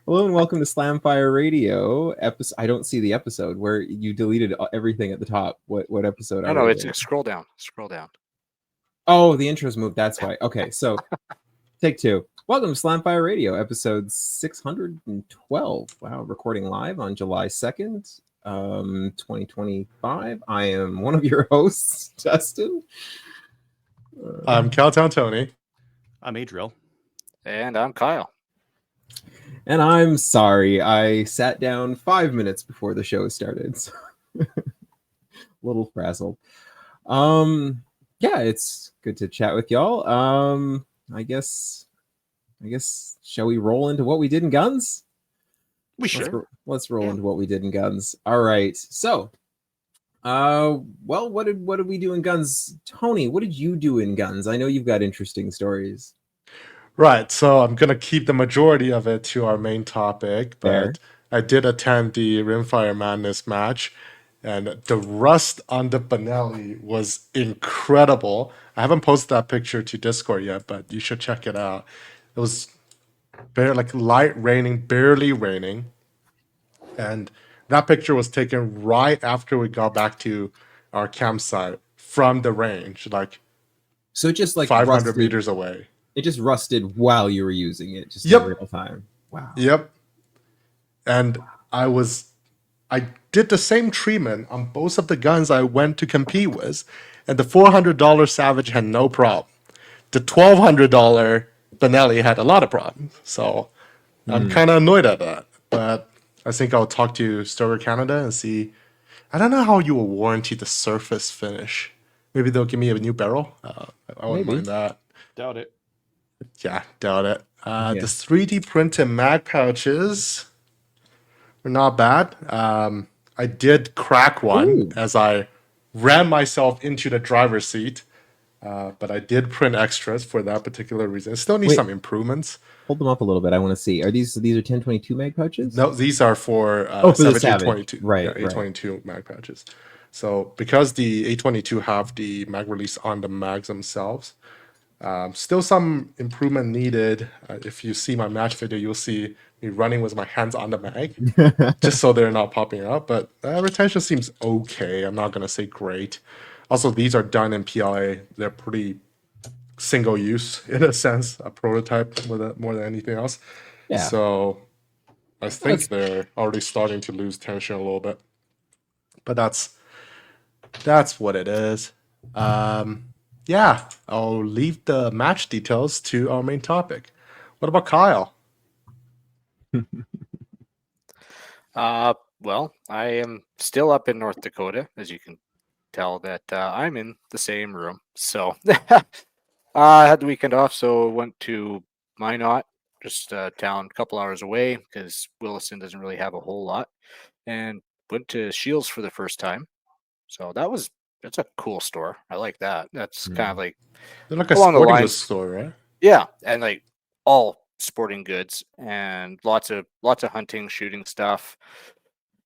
Hello and welcome to Slamfire Radio. I don't see the episode where you deleted everything at the top. What episode No, are no, we it's in? scroll down. Scroll down. Oh, the intro's moved. That's why. Okay, so take two. Welcome to Slamfire Radio, episode 612. Wow, recording live on July 2nd, 2025. I am one of your hosts, Justin. I'm Cowtown Tony. I'm Adriel. And I'm Kyle. And I'm sorry, I sat down 5 minutes before the show started. So a little frazzled. Yeah, it's good to chat with y'all. I guess shall we roll into what we did in guns? We should. Let's roll into what we did in guns. All right. So, well, what did we do in guns? Tony, what did you do in guns? I know you've got interesting stories. Right, so I'm gonna keep the majority of it to our main topic, Fair. but I did attend the Rimfire Madness match, and the rust on the Benelli was incredible. I haven't posted that picture to Discord yet, but you should check it out. It was light raining, barely raining, and that picture was taken right after we got back to our campsite from the range, like So just like 500 rusted, meters away. it just rusted while you were using it, just Yep. in real time. Wow. Yep. And I did the same treatment on both of the guns I went to compete with, and the $400 Savage had no problem. The $1,200 Benelli had a lot of problems. So I'm kind of annoyed at that. But I think I'll talk to Stover Canada and see. I don't know how you will warranty the surface finish. Maybe they'll give me a new barrel. I wouldn't Maybe. mind that. Doubt it. Yeah, doubt it. Yeah. The 3D printed mag pouches were not bad. I did crack one Ooh. as I ran myself into the driver's seat, but I did print extras for that particular reason. It still needs Wait. some improvements. Hold them up a little bit. I want to see. Are these 1022 mag pouches? No, these are for for the Savage Savage. 822. Right, Yeah, 822 mag pouches. So because the 822 have the mag release on the mags themselves, still some improvement needed. If you see my match video, you'll see me running with my hands on the mag, just so they're not popping up. But retention seems okay. I'm not gonna say great. Also, these are done in PLA. They're pretty single use in a sense, a prototype more than anything else. Yeah. So I think they're already starting to lose tension a little bit. But that's what it is. Yeah, I'll leave the match details to our main topic. What about Kyle? Well, I am still up in North Dakota, as you can tell that I'm in the same room. So I had the weekend off, so went to Minot, just a town a couple hours away because Williston doesn't really have a whole lot, and went to Shields for the first time. So that's a cool store. I like that. That's kind of like They're like a along the sporting lines- goods store, right? yeah, and like all sporting goods and lots of hunting, shooting stuff.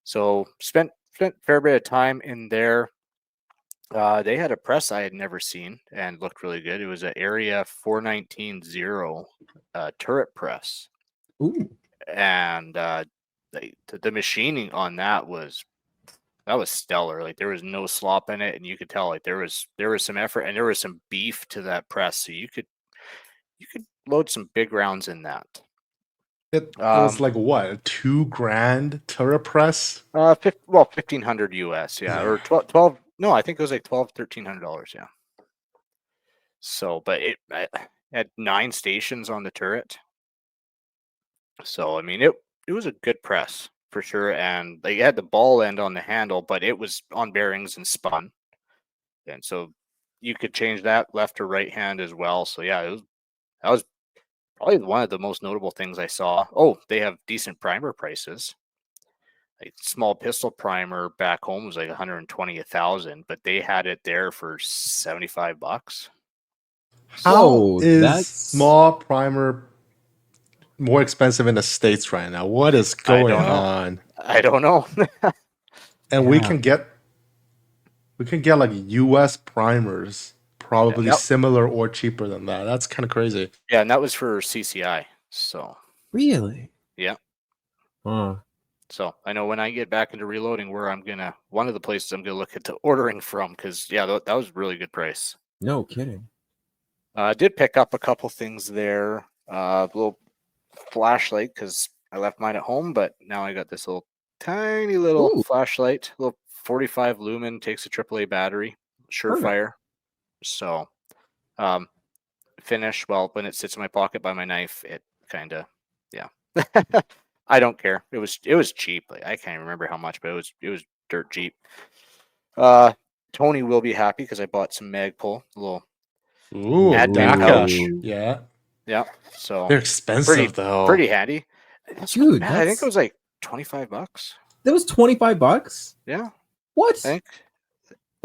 So spent a fair bit of time in there. They had a press I had never seen and looked really good. It was an Area 419-0 turret press, Ooh. and the machining on that was stellar. Like there was no slop in it, and you could tell like there was some effort and there was some beef to that press. So you could load some big rounds in that. It was like what, $2,000 turret press? 1,500 US, yeah, or 12. No, I think it was like $1,300, yeah. So, but it had 9 stations on the turret. So, I mean, it was a good press for sure, and they had the ball end on the handle, but it was on bearings and spun, and so you could change that left or right hand as well. So, yeah, that was probably one of the most notable things I saw. Oh, they have decent primer prices. Like small pistol primer back home was like 120 1,000, but they had it there for $75. How is that's- small primer more expensive in the States right now? What is going don't know. on? I don't know. And we Yeah. can get like US primers probably Yep. similar or cheaper than that. That's kind of crazy. Yeah, and that was for CCI. So Really? yeah. Huh. So I know when I get back into reloading, one of the places I'm gonna look at ordering from, because that was a really good price. No kidding. I did pick up a couple things there. A little flashlight because I left mine at home, but now I got this little tiny little Ooh. flashlight, little 45 lumen, takes a AAA battery, Surefire. So, finish well when it sits in my pocket by my knife. It kind of, yeah. I don't care. It was cheap. Like, I can't remember how much, but it was dirt cheap. Tony will be happy because I bought some Magpul, a little Ooh, admin pouch. DACA. Yeah. Yeah, so They're expensive though. pretty handy. Dude, I think it was like $25. That was $25. Yeah, What? I think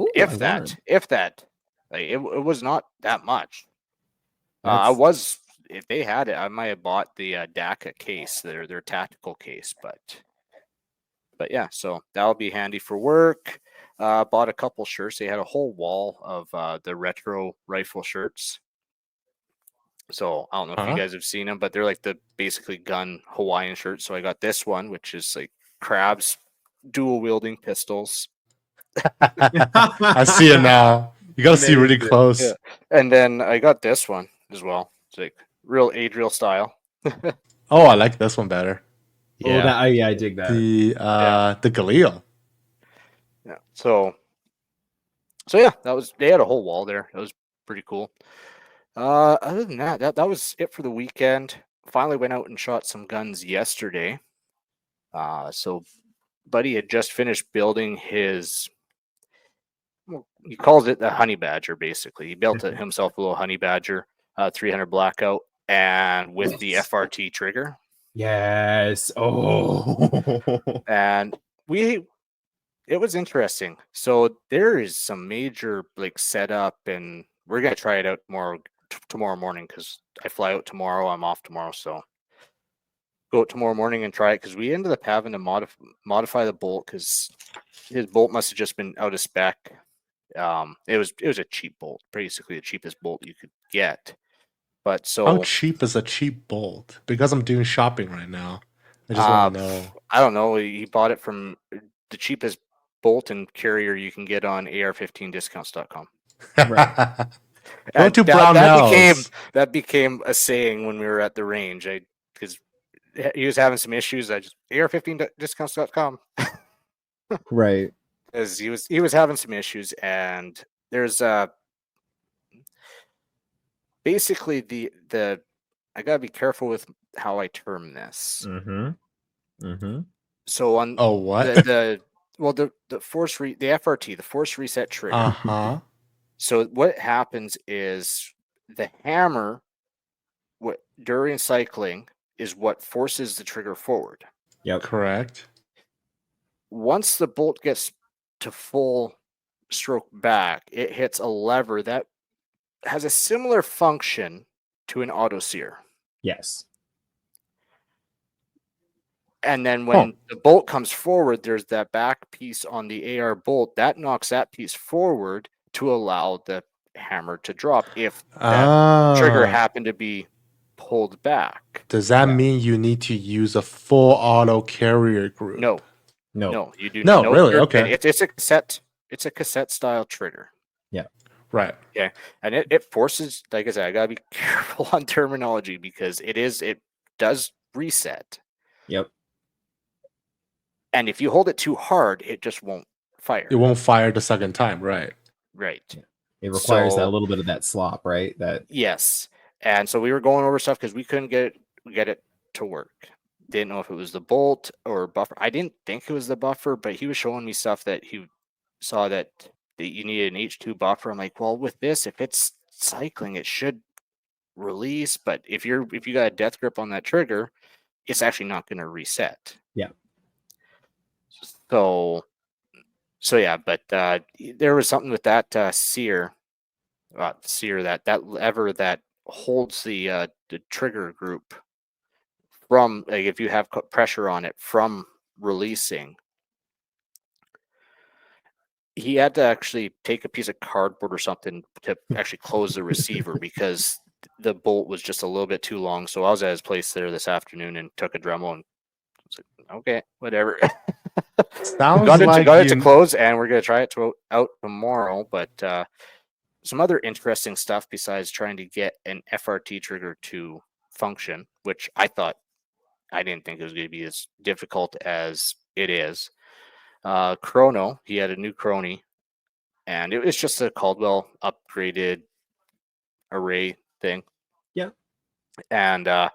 Ooh, if my that, God. like it was not that much. That's- If they had it, I might have bought the DACA case, their tactical case, but yeah, so that'll be handy for work. Bought a couple shirts. They had a whole wall of the retro rifle shirts. So I don't know if you guys have seen them, but they're like the basically gun Hawaiian shirts. So I got this one, which is like crabs, dual wielding pistols. I see it now. You gotta see really close. Yeah. And then I got this one as well. It's like real Adriel style. Oh, I like this one better. Oh, yeah, I dig that. The Galil. Yeah. So yeah, they had a whole wall there. That was pretty cool. Other than that was it for the weekend. Finally went out and shot some guns yesterday. So Buddy had just finished building his, well, he calls it the Honey Badger, basically. He built it himself, a little Honey Badger, 300 blackout, and with the FRT trigger. Yes. Oh. And it was interesting. So there is some major like setup, and we're gonna try it out tomorrow morning because I fly out tomorrow. I'm off tomorrow, so go out tomorrow morning and try it because we ended up having to modify the bolt because his bolt must have just been out of spec. It was a cheap bolt, basically the cheapest bolt you could get. But so how cheap is a cheap bolt? Because I'm doing shopping right now. I just want to know. I don't know. He bought it from the cheapest bolt and carrier you can get on AR15discounts.com. Right. Go to Brownells. That became a saying when we were at the range. Because he was having some issues. I just AR15discounts.com. Right. Because he was having some issues, and there's basically the I gotta be careful with how I term this. So on what? the force the FRT, the force reset trigger. So what happens is the hammer, during cycling, is what forces the trigger forward. Yep. Correct. Once the bolt gets to full stroke back, it hits a lever that has a similar function to an auto sear. Yes. And then when the bolt comes forward, there's that back piece on the AR bolt that knocks that piece forward to allow the hammer to drop if that trigger happened to be pulled back. Does that mean you need to use a full auto carrier group? No, you do not. No, really? Okay. It's a cassette style trigger. Yeah. Right. Okay. And it forces, like I said, I gotta be careful on terminology because it does reset. Yep. And if you hold it too hard, it just won't fire. It won't fire the second time, right? Right. Yeah. It requires that little bit of that slop, right? Yes. And so we were going over stuff because we couldn't get it to work. Didn't know if it was the bolt or buffer. I didn't think it was the buffer, but he was showing me stuff that he saw that you needed an H2 buffer. I'm like, well, with this, if it's cycling, it should release. But if you got a death grip on that trigger, it's actually not going to reset. Yeah. So yeah, but there was something with that sear that lever that holds the trigger group from, like, if you have pressure on it from releasing. He had to actually take a piece of cardboard or something to actually close the receiver because the bolt was just a little bit too long. So I was at his place there this afternoon and took a Dremel and was like, okay, whatever. Sounds got like it to you. close, and we're gonna try it out tomorrow. But some other interesting stuff besides trying to get an FRT trigger to function, which I didn't think it was going to be as difficult as it is. Chrono, he had a new Crony, and it was just a Caldwell upgraded array thing. Yeah. And I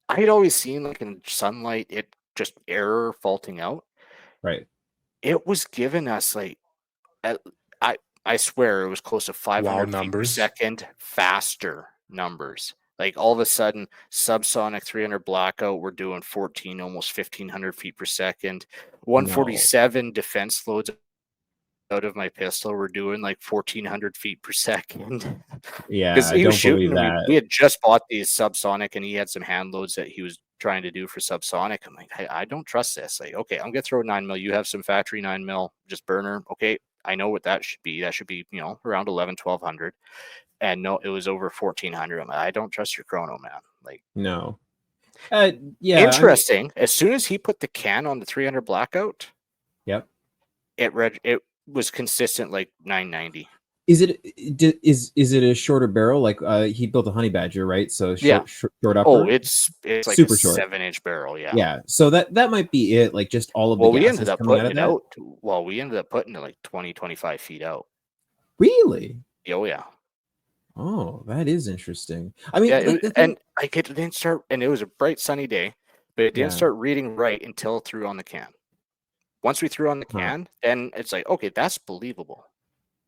had always seen like in sunlight, it just error faulting out. Right. It was giving us like, I swear it was close to 500 feet per numbers. second faster numbers. Like all of a sudden, subsonic 300 blackout, we're doing 14, almost 1500 feet per second. 147 defense loads out of my pistol, we're doing like 1400 feet per second. Yeah, Because I he was don't believe shooting, that. we had just bought these subsonic and he had some hand loads that he was trying to do for subsonic. I'm like, I don't trust this. Like, okay, I'm gonna throw 9 mil. You have some factory 9 mil, just burner. Okay, I know what that should be. That should be, around 1200. And no, it was over 1400. I'm like, I don't trust your chrono, man. Like, No. Yeah. interesting. As soon as he put the can on the 300 blackout, Yep. it was consistent like 990. Is it a shorter barrel? Like he built a honey badger, right? So short upper. Oh, it's like super a short 7-inch barrel. Yeah. Yeah. So that might be it. Like just all of the Well, we gases ended up coming out putting of it that. out. Well, we ended up putting it like 20, 25 feet out. Really? Oh yeah. Oh, that is interesting. I mean, Yeah, like, and like it didn't start, and it was a bright sunny day, but it didn't Yeah. start reading right until threw on the can. Once we threw on the Huh. can, then it's like, okay, that's believable.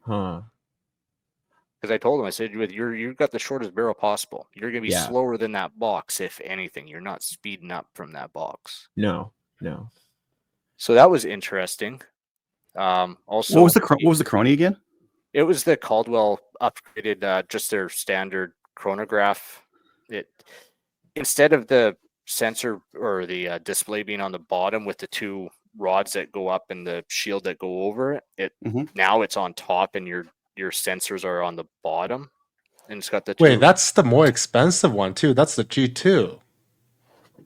Huh. Because I told him, I said, you've got the shortest barrel possible. You're going to be Yeah. slower than that box, if anything. You're not speeding up from that box. No. So that was interesting. Also, What was the Crony again? it was the Caldwell upgraded, just their standard chronograph. It, instead of the sensor or the display being on the bottom with the two rods that go up and the shield that go over it, now it's on top and your sensors are on the bottom, and it's got the two. Wait, that's the more expensive one too. That's the G2.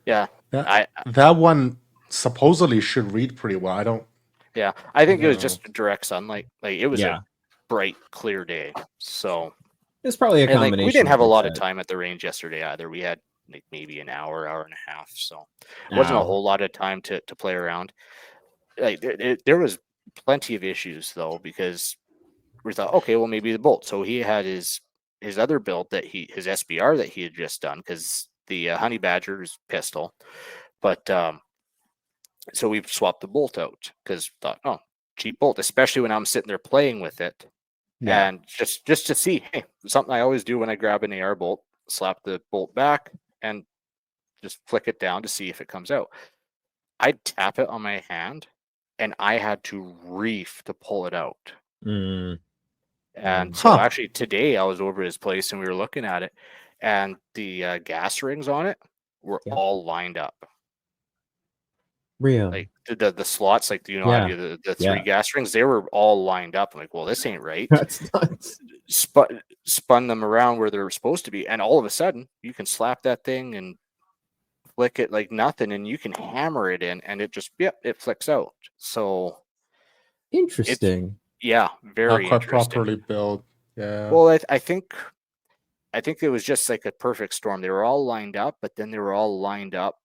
Yeah, that one supposedly should read pretty well. I think it was No. just direct sunlight. Like it was Yeah. a bright, clear day. So It's probably a and, like, combination. we didn't have a of lot of that. time at the range yesterday either. We had like maybe an hour and a half. So it wasn't a Ow. whole lot of time to play around. Like there was plenty of issues though, because we thought, okay, well maybe the bolt. So he had his other build his SBR that he had just done, because the Honey Badger's pistol, but so we've swapped the bolt out because thought, oh, cheap bolt, especially when I'm sitting there playing with it. Yeah. And just to see, hey, something I always do when I grab an AR bolt, slap the bolt back and just flick it down to see if it comes out. I'd tap it on my hand and I had to reef to pull it out. Mm. And so actually today I was over his place and we were looking at it, and the gas rings on it were all lined up. Really? Like the slots, like, how the three gas rings, they were all lined up. I'm like, well, this ain't right. That's nuts. Spun them around where they're supposed to be, and all of a sudden you can slap that thing and flick it like nothing, and you can hammer it in and it just it flicks out. So interesting. Very not quite interesting. properly built. Yeah. Well, I think it was just like a perfect storm. They were all lined up, but then they were all lined up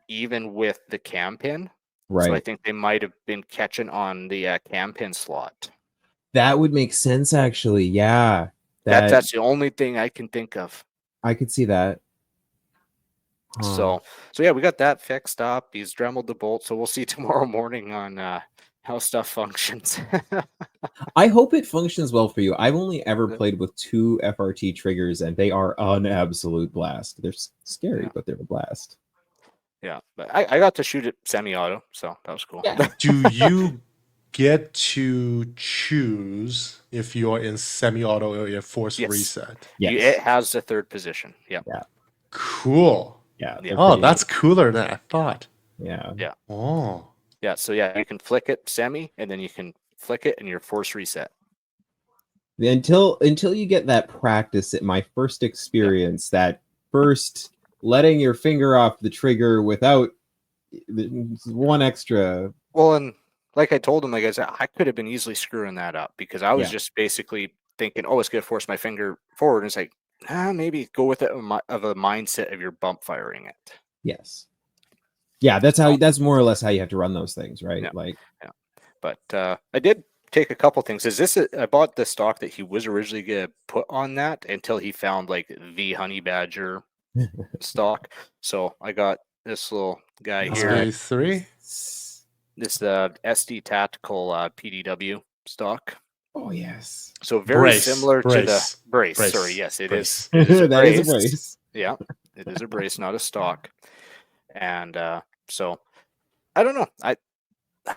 even with the cam pin. Right. So I think they might have been catching on the cam pin slot. That would make sense, actually. Yeah. That's the only thing I can think of. I could see that. So yeah, we got that fixed up. He's dremeled the bolt, so we'll see tomorrow morning on how stuff functions. I hope it functions well for you. I've only ever played with 2 FRT triggers, and they are an absolute blast. They're scary, but they're a blast. Yeah, but I got to shoot it semi-auto, so that was cool. Yeah. Do you get to choose if you're in semi-auto or force reset? Yes. It has the third position. Yeah. Cool. Yeah. Oh, that's cooler than I thought. Yeah. Oh. Yeah, so you can flick it semi, and then you can flick it and your force reset. Until you get that practice, at my first experience, that first letting your finger off the trigger without one extra. Well, and like I told him, like I said, I could have been easily screwing that up because I was Yeah. just basically thinking, oh, it's going to force my finger forward. And it's like, maybe go with it of a mindset of your bump firing it. Yes. Yeah, that's more or less how you have to run those things, right? Yeah. Like, yeah. But I did take a couple things. I bought the stock that he was originally going to put on that until he found like the honey badger stock. So I got this little guy here. SK3. This SD Tactical PDW stock. Oh yes. So very Brace, similar to the brace. brace, Sorry, yes, it brace. is. It is a That brace. is a brace. Yeah, it is a brace, not a stock. And so I don't know. I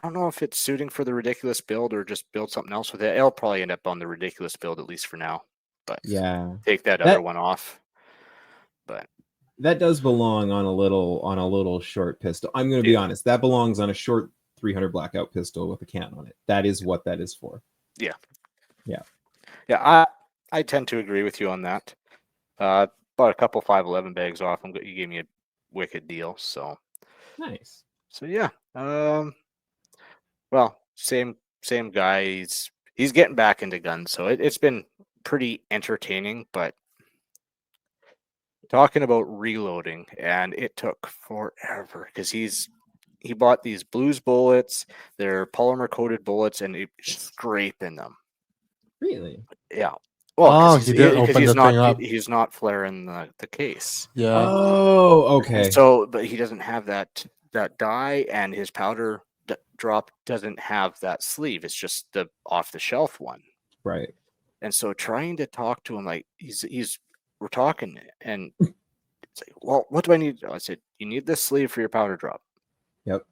don't know if it's suiting for the ridiculous build or just build something else with it. It'll probably end up on the ridiculous build at least for now. But Yeah, take that other one off. But that does belong on a little short pistol. I'm going to be honest. That belongs on a short 300 blackout pistol with a can on it. That is what that is for. Yeah. Yeah. Yeah, I tend to agree with you on that. Bought a couple 511 bags off him. You gave me a wicked deal, so nice. So yeah, well, same guy. He's getting back into guns, so it's been pretty entertaining. But talking about reloading, and it took forever because he bought these blues bullets. They're polymer coated bullets, and he's scraping them. Really? Yeah. Well, he did open the thing up. He's not flaring the case. Yeah. Oh, okay. So, but he doesn't have that die, and his powder drop doesn't have that sleeve. It's just the off the shelf one. Right. And so, trying to talk to him, like we're talking, and it's like, well, what do I need? I said, you need this sleeve for your powder drop. Yep.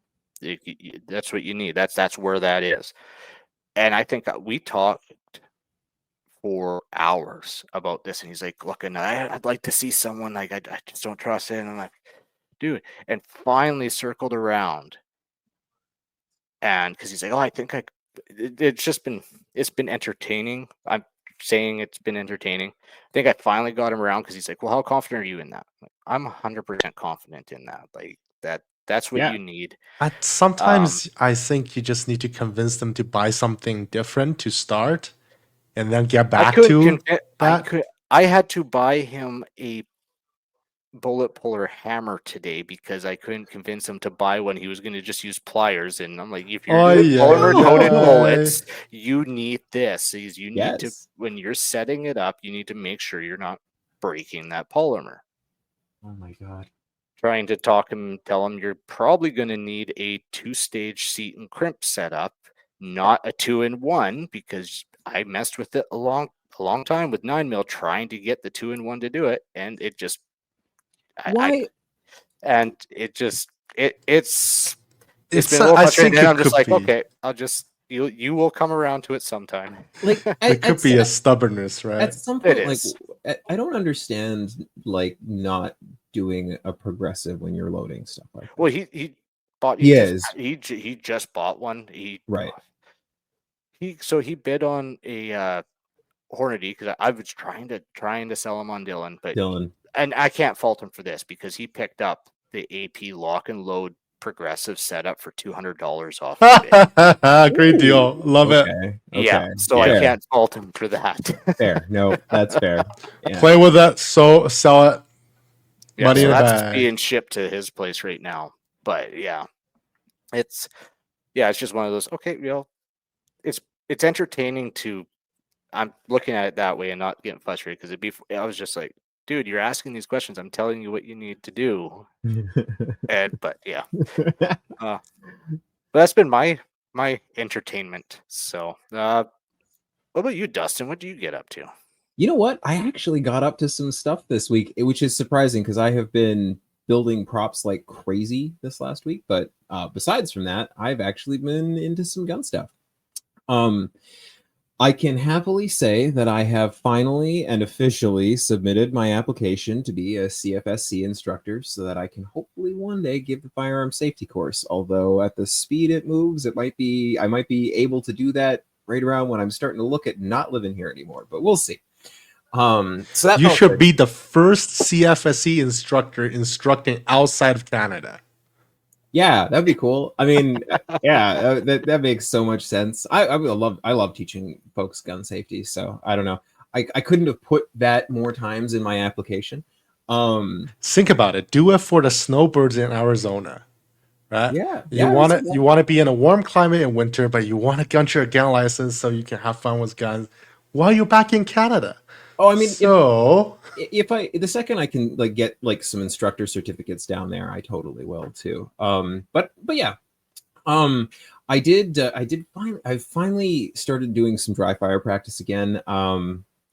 That's what you need. That's where that is. And I think we talked for hours about this, and he's like, look, and I'd like to see someone, like I just don't trust it. And I'm like, dude, and finally circled around, and because he's like, oh, I think it's been entertaining. I'm saying it's been entertaining. I think I finally got him around because he's like, well, how confident are you in that? I'm 100% confident in that. Like that's what you need. Sometimes I think you just need to convince them to buy something different to start, and then get back to that. I had to buy him a bullet puller hammer today because I couldn't convince him to buy one. He was going to just use pliers, and I'm like, if you're doing polymer coated bullets, you need this. You need to, when you're setting it up, you need to make sure you're not breaking that polymer. Oh my god. Trying to talk him, tell him you're probably going to need a 2-stage seat and crimp setup, not a 2-in-1, because I messed with it a long time with 9mm trying to get the 2-in-1 to do it, and it just it's been a little frustrating. I'm just like, okay, I'll just you will come around to it sometime. Like it could be a stubbornness, right? At some point, like I don't understand like not doing a progressive when you're loading stuff like that. Well, he just bought one. He bid on a Hornady because I was trying to sell him on Dylan, but and I can't fault him for this because he picked up the AP lock and load progressive setup for $200 off. Great deal. Love it. Yeah, so I can't fault him for that. Fair. No, that's fair. Yeah. Play with it, so sell it. Money in the that's bag. Being shipped to his place right now. But it's just one of those. Okay, it's entertaining to. I'm looking at it that way and not getting frustrated because I was just like, dude, you're asking these questions. I'm telling you what you need to do. But that's been my entertainment. So, what about you, Dustin? What do you get up to? You know what? I actually got up to some stuff this week, which is surprising because I have been building props like crazy this last week. But besides from that, I've actually been into some gun stuff. I can happily say that I have finally and officially submitted my application to be a CFSC instructor so that I can hopefully one day give the firearm safety course. Although at the speed it moves, I might be able to do that right around when I'm starting to look at not living here anymore, but we'll see. So that You felt should good. be the first CFSE instructor instructing outside of Canada. Yeah, that'd be cool. I mean, yeah, that makes so much sense. I love teaching folks gun safety. So I don't know. I couldn't have put that more times in my application. Think about it. Do it for the snowbirds in Arizona, right? Yeah, You yeah. want to be in a warm climate in winter, but you want to get your gun license so you can have fun with guns while you're back in Canada. Oh, I mean, so if I the second I can like get like some instructor certificates down there, I totally will too. But yeah, I finally started doing some dry fire practice again.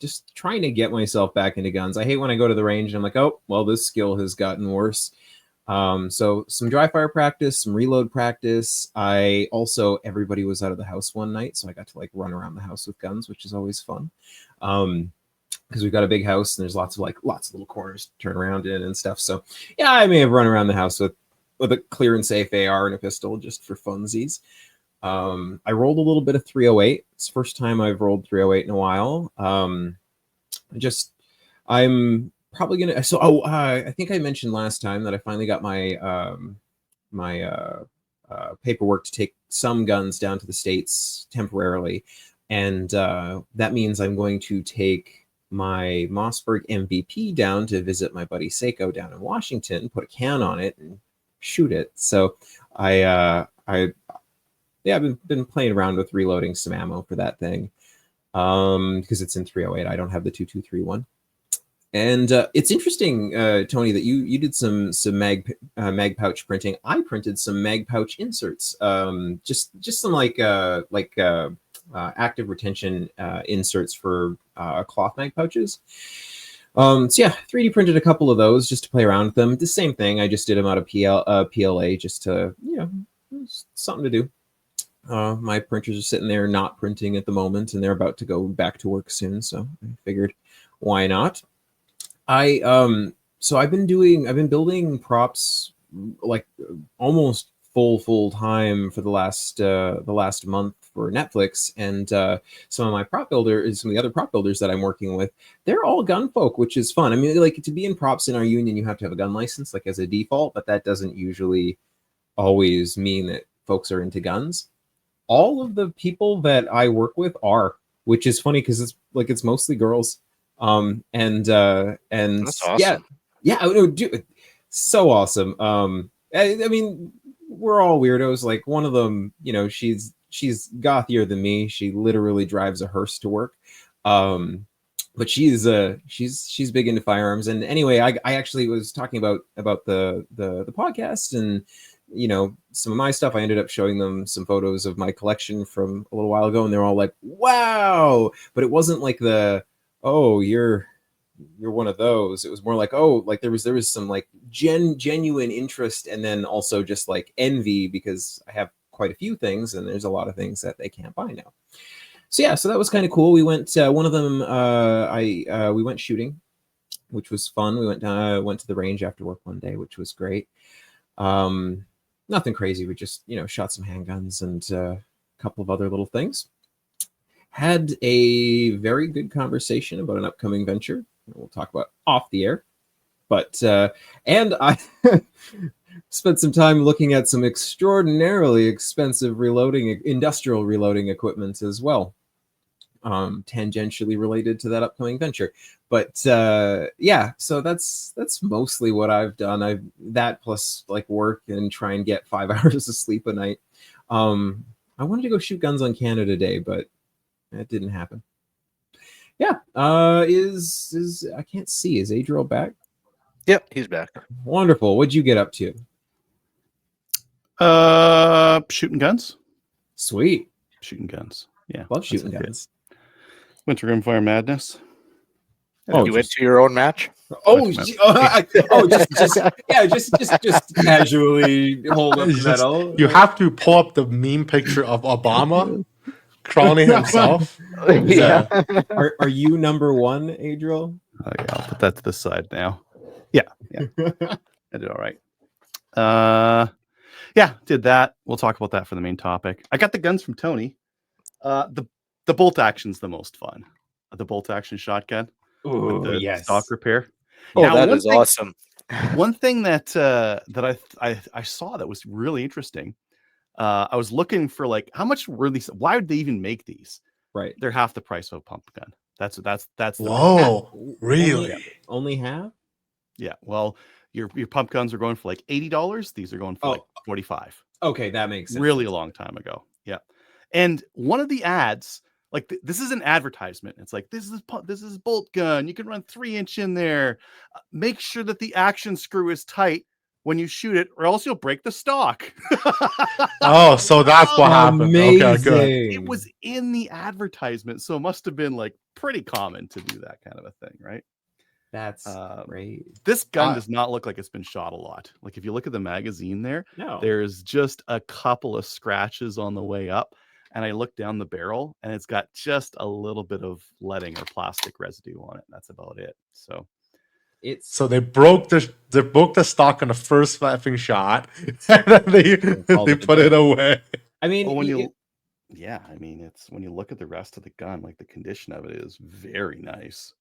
Just trying to get myself back into guns. I hate when I go to the range and I'm like, oh, well, this skill has gotten worse. So some dry fire practice, some reload practice. I also, everybody was out of the house one night, so I got to like run around the house with guns, which is always fun. Because we've got a big house and there's lots of little corners to turn around in and stuff. So yeah, I may have run around the house with a clear and safe AR and a pistol just for funsies. I rolled a little bit of 308. It's the first time I've rolled 308 in a while. I'm probably gonna. So, I think I mentioned last time that I finally got my paperwork to take some guns down to the States temporarily, and that means I'm going to take my Mossberg MVP down to visit my buddy Seiko down in Washington, put a can on it, and shoot it. So I've been playing around with reloading some ammo for that thing because it's in 308. I don't have the 223 And it's interesting, Tony, that you did some mag pouch printing. I printed some mag pouch inserts, just some active retention inserts for cloth mag pouches. So yeah, 3D printed a couple of those just to play around with them. The same thing. I just did them out of PLA just to something to do. My printers are sitting there not printing at the moment, and they're about to go back to work soon. So I figured, why not? So I've been building props like almost full time for the last month for Netflix, and some of the other prop builders that I'm working with, they're all gun folk, which is fun. I mean, like, to be in props in our union, you have to have a gun license, like, as a default, but that doesn't usually always mean that folks are into guns. All of the people that I work with are, which is funny because it's mostly girls. And That's awesome. yeah, dude, so awesome. I mean, we're all weirdos. Like, one of them, she's gothier than me. She literally drives a hearse to work. But she's big into firearms. And anyway, I actually was talking about the podcast and some of my stuff. I ended up showing them some photos of my collection from a little while ago, and they're all like, wow. But it wasn't like oh, you're one of those. It was more like, oh, like there was some like genuine interest, and then also just like envy, because I have quite a few things and there's a lot of things that they can't buy now. So yeah, so that was kind of cool. We went one of them we went shooting, which was fun. We went to the range after work one day, which was great. Nothing crazy. We just shot some handguns and a couple of other little things. Had a very good conversation about an upcoming venture we'll talk about off the air. But and I spent some time looking at some extraordinarily expensive industrial reloading equipment as well, tangentially related to that upcoming venture. But yeah, so that's mostly what I've done. That plus like work and try and get 5 hours of sleep a night. I wanted to go shoot guns on Canada Day, but that didn't happen. Yeah. Is I can't see. Is Adriel back? Yep, he's back. Wonderful. What'd you get up to? Shooting guns. Sweet. Shooting guns. Yeah. Love shooting guns. Went to Rimfire Madness. Oh, you went to your own match? Just casually hold up the medal. You have to pull up the meme picture of Obama crowning himself. Yeah. Are you number one, Adriel? Oh, yeah, I'll put that to the side now. Yeah. I did all right. Yeah, did that. We'll talk about that for the main topic. I got the guns from Tony. The bolt action's the most fun. The bolt action shotgun. Ooh, with the yes. stock repair. Oh, Now, that one is thing- awesome. One thing that I saw that was really interesting. I was looking for like how much were these? Why would they even make these? Right. They're half the price of a pump gun. That's the Whoa, really? Only half? yeah. Well, your pump guns are going for like $80. These are going for like 45. Okay, that makes sense. Really a long time ago. Yeah. And one of the ads, like this is an advertisement. It's like this is bolt gun. You can run 3-inch in there. Make sure that the action screw is tight when you shoot it, or else you'll break the stock. Oh, so that's what happened. Okay, good. Amazing. It was in the advertisement, so it must have been like pretty common to do that kind of a thing, right? That's great. This gun does not look like it's been shot a lot. Like if you look at the magazine there, No. there's just a couple of scratches on the way up. And I look down the barrel and it's got just a little bit of leading or plastic residue on it. That's about it. So So they broke the stock on the first flapping shot, and then they put it away. I mean, well, I mean, it's when you look at the rest of the gun, like the condition of it is very nice.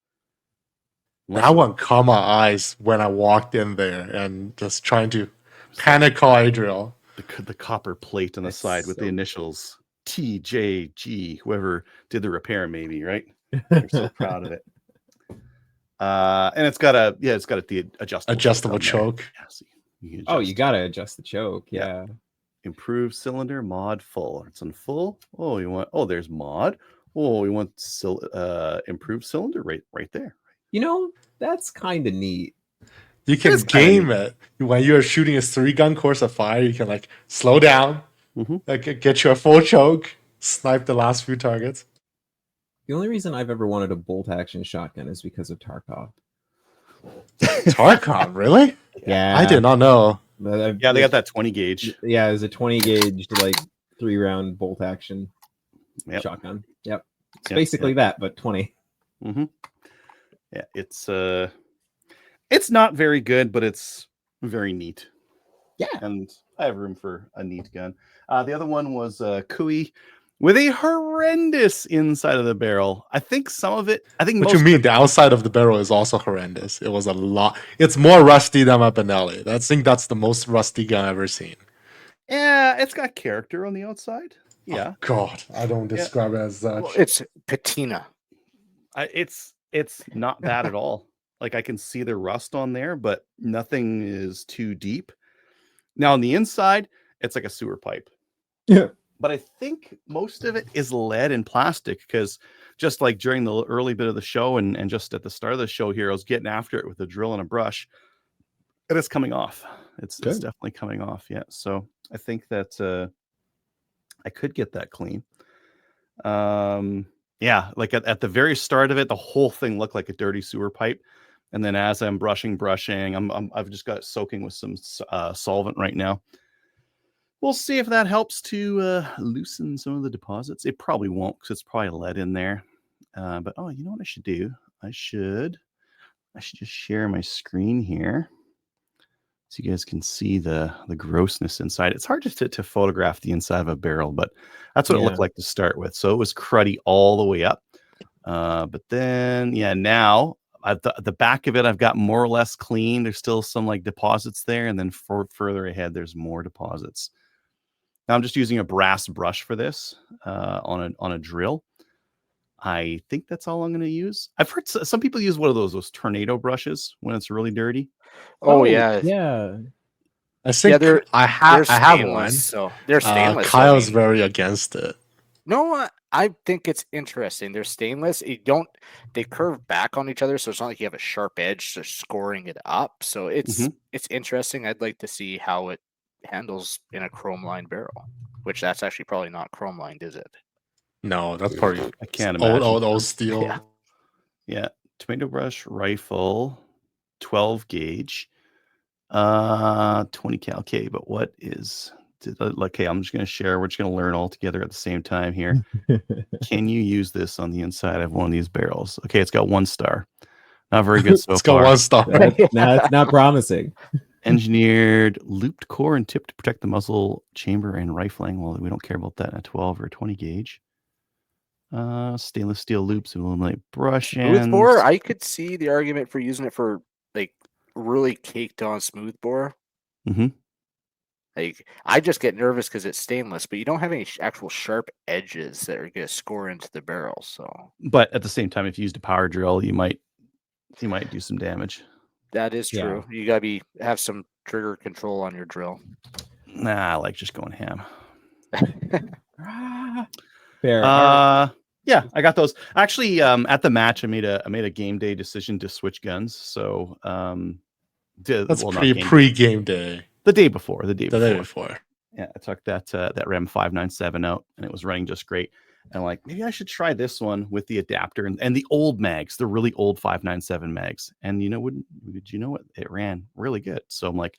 That one caught my eyes when I walked in there and just trying to panic call Adriel. The copper plate on the That's side with so the initials TJG, whoever did the repair, maybe, right? They're so proud of it. And it's got the adjustable choke. Yeah, so you you gotta adjust the choke. Yeah. Improve cylinder mod full. It's on full. Oh, you want? Oh, there's mod. Oh, we want improved cylinder rate right there. You know, that's kind of neat. You can game it when you're shooting a 3-gun course of fire. You can like slow down, get your full choke, snipe the last few targets. The only reason I've ever wanted a bolt action shotgun is because of Tarkov. Tarkov, really? Yeah, I did not know. Yeah, they got that 20 gauge. Yeah, it was a 20 gauge, like 3-round bolt action shotgun. Yep, it's basically that, but 20. Mm-hmm. Yeah, it's not very good, but it's very neat. Yeah, and I have room for a neat gun. The other one was Kui with a horrendous inside of the barrel. I think some of it. I think. What you mean? The outside of the barrel is also horrendous. It was a lot. It's more rusty than my Benelli. I think that's the most rusty gun I've ever seen. Yeah, it's got character on the outside. Yeah. Oh, God, I don't describe it as such. Well, it's patina. It's not bad at all. Like I can see the rust on there, but nothing is too deep. Now on the inside, it's like a sewer pipe. Yeah. But I think most of it is lead and plastic because just like during the early bit of the show and just at the start of the show here, I was getting after it with a drill and a brush. And it's coming off. It's definitely coming off. Yeah. So I think that I could get that clean. Yeah, like at the very start of it, the whole thing looked like a dirty sewer pipe. And then as I'm brushing, I've just got it soaking with some solvent right now. We'll see if that helps to loosen some of the deposits. It probably won't because it's probably lead in there. But you know what I should do? I should just share my screen here so you guys can see the grossness inside. It's hard to photograph the inside of a barrel, but that's what it looked like to start with. So it was cruddy all the way up. But then, now at the back of it, I've got more or less clean. There's still some like deposits there. And then further ahead, there's more deposits. Now I'm just using a brass brush for this on a drill. I think that's all I'm going to use. I've heard some people use one of those tornado brushes when it's really dirty. Oh yeah. I think I have one. So they're stainless. Kyle's very against it. No, I think it's interesting. They're stainless. They curve back on each other, so it's not like you have a sharp edge to scoring it up. So it's interesting. I'd like to see how it handles in a chrome lined barrel, which that's actually probably not chrome lined, is it? No, that's probably I can't imagine. Old steel. Yeah. Tomato brush rifle, 12 gauge, 20 cal. Okay, but what is? Okay, I'm just going to share. We're just going to learn all together at the same time here. Can you use this on the inside of one of these barrels? Okay, it's got 1 star. Not very good so far. It's got 1 star. It's not promising. Engineered looped core and tip to protect the muzzle chamber and rifling. Well, we don't care about that in a 12 or 20 gauge. Stainless steel loops and eliminate brush Smooth ends. bore, I could see the argument for using it for like really caked on smooth bore. Mhm. Like I just get nervous because it's stainless, but you don't have any actual sharp edges that are going to score into the barrel. So But at the same time, if you used a power drill, you might do some damage. that is Yeah. true. You got to have some trigger control on your drill. Nah, I like just going ham. Fair. Yeah, I got those. Actually, at the match, I made a game day decision to switch guns. So, That's not pretty game day. pre-game day. The day before. The day before. Yeah, I took that Ram 597 out, and it was running just great. And I'm like, maybe I should try this one with the adapter and the old mags, the really old 597 mags. And would you know what? It ran really good. So I'm like,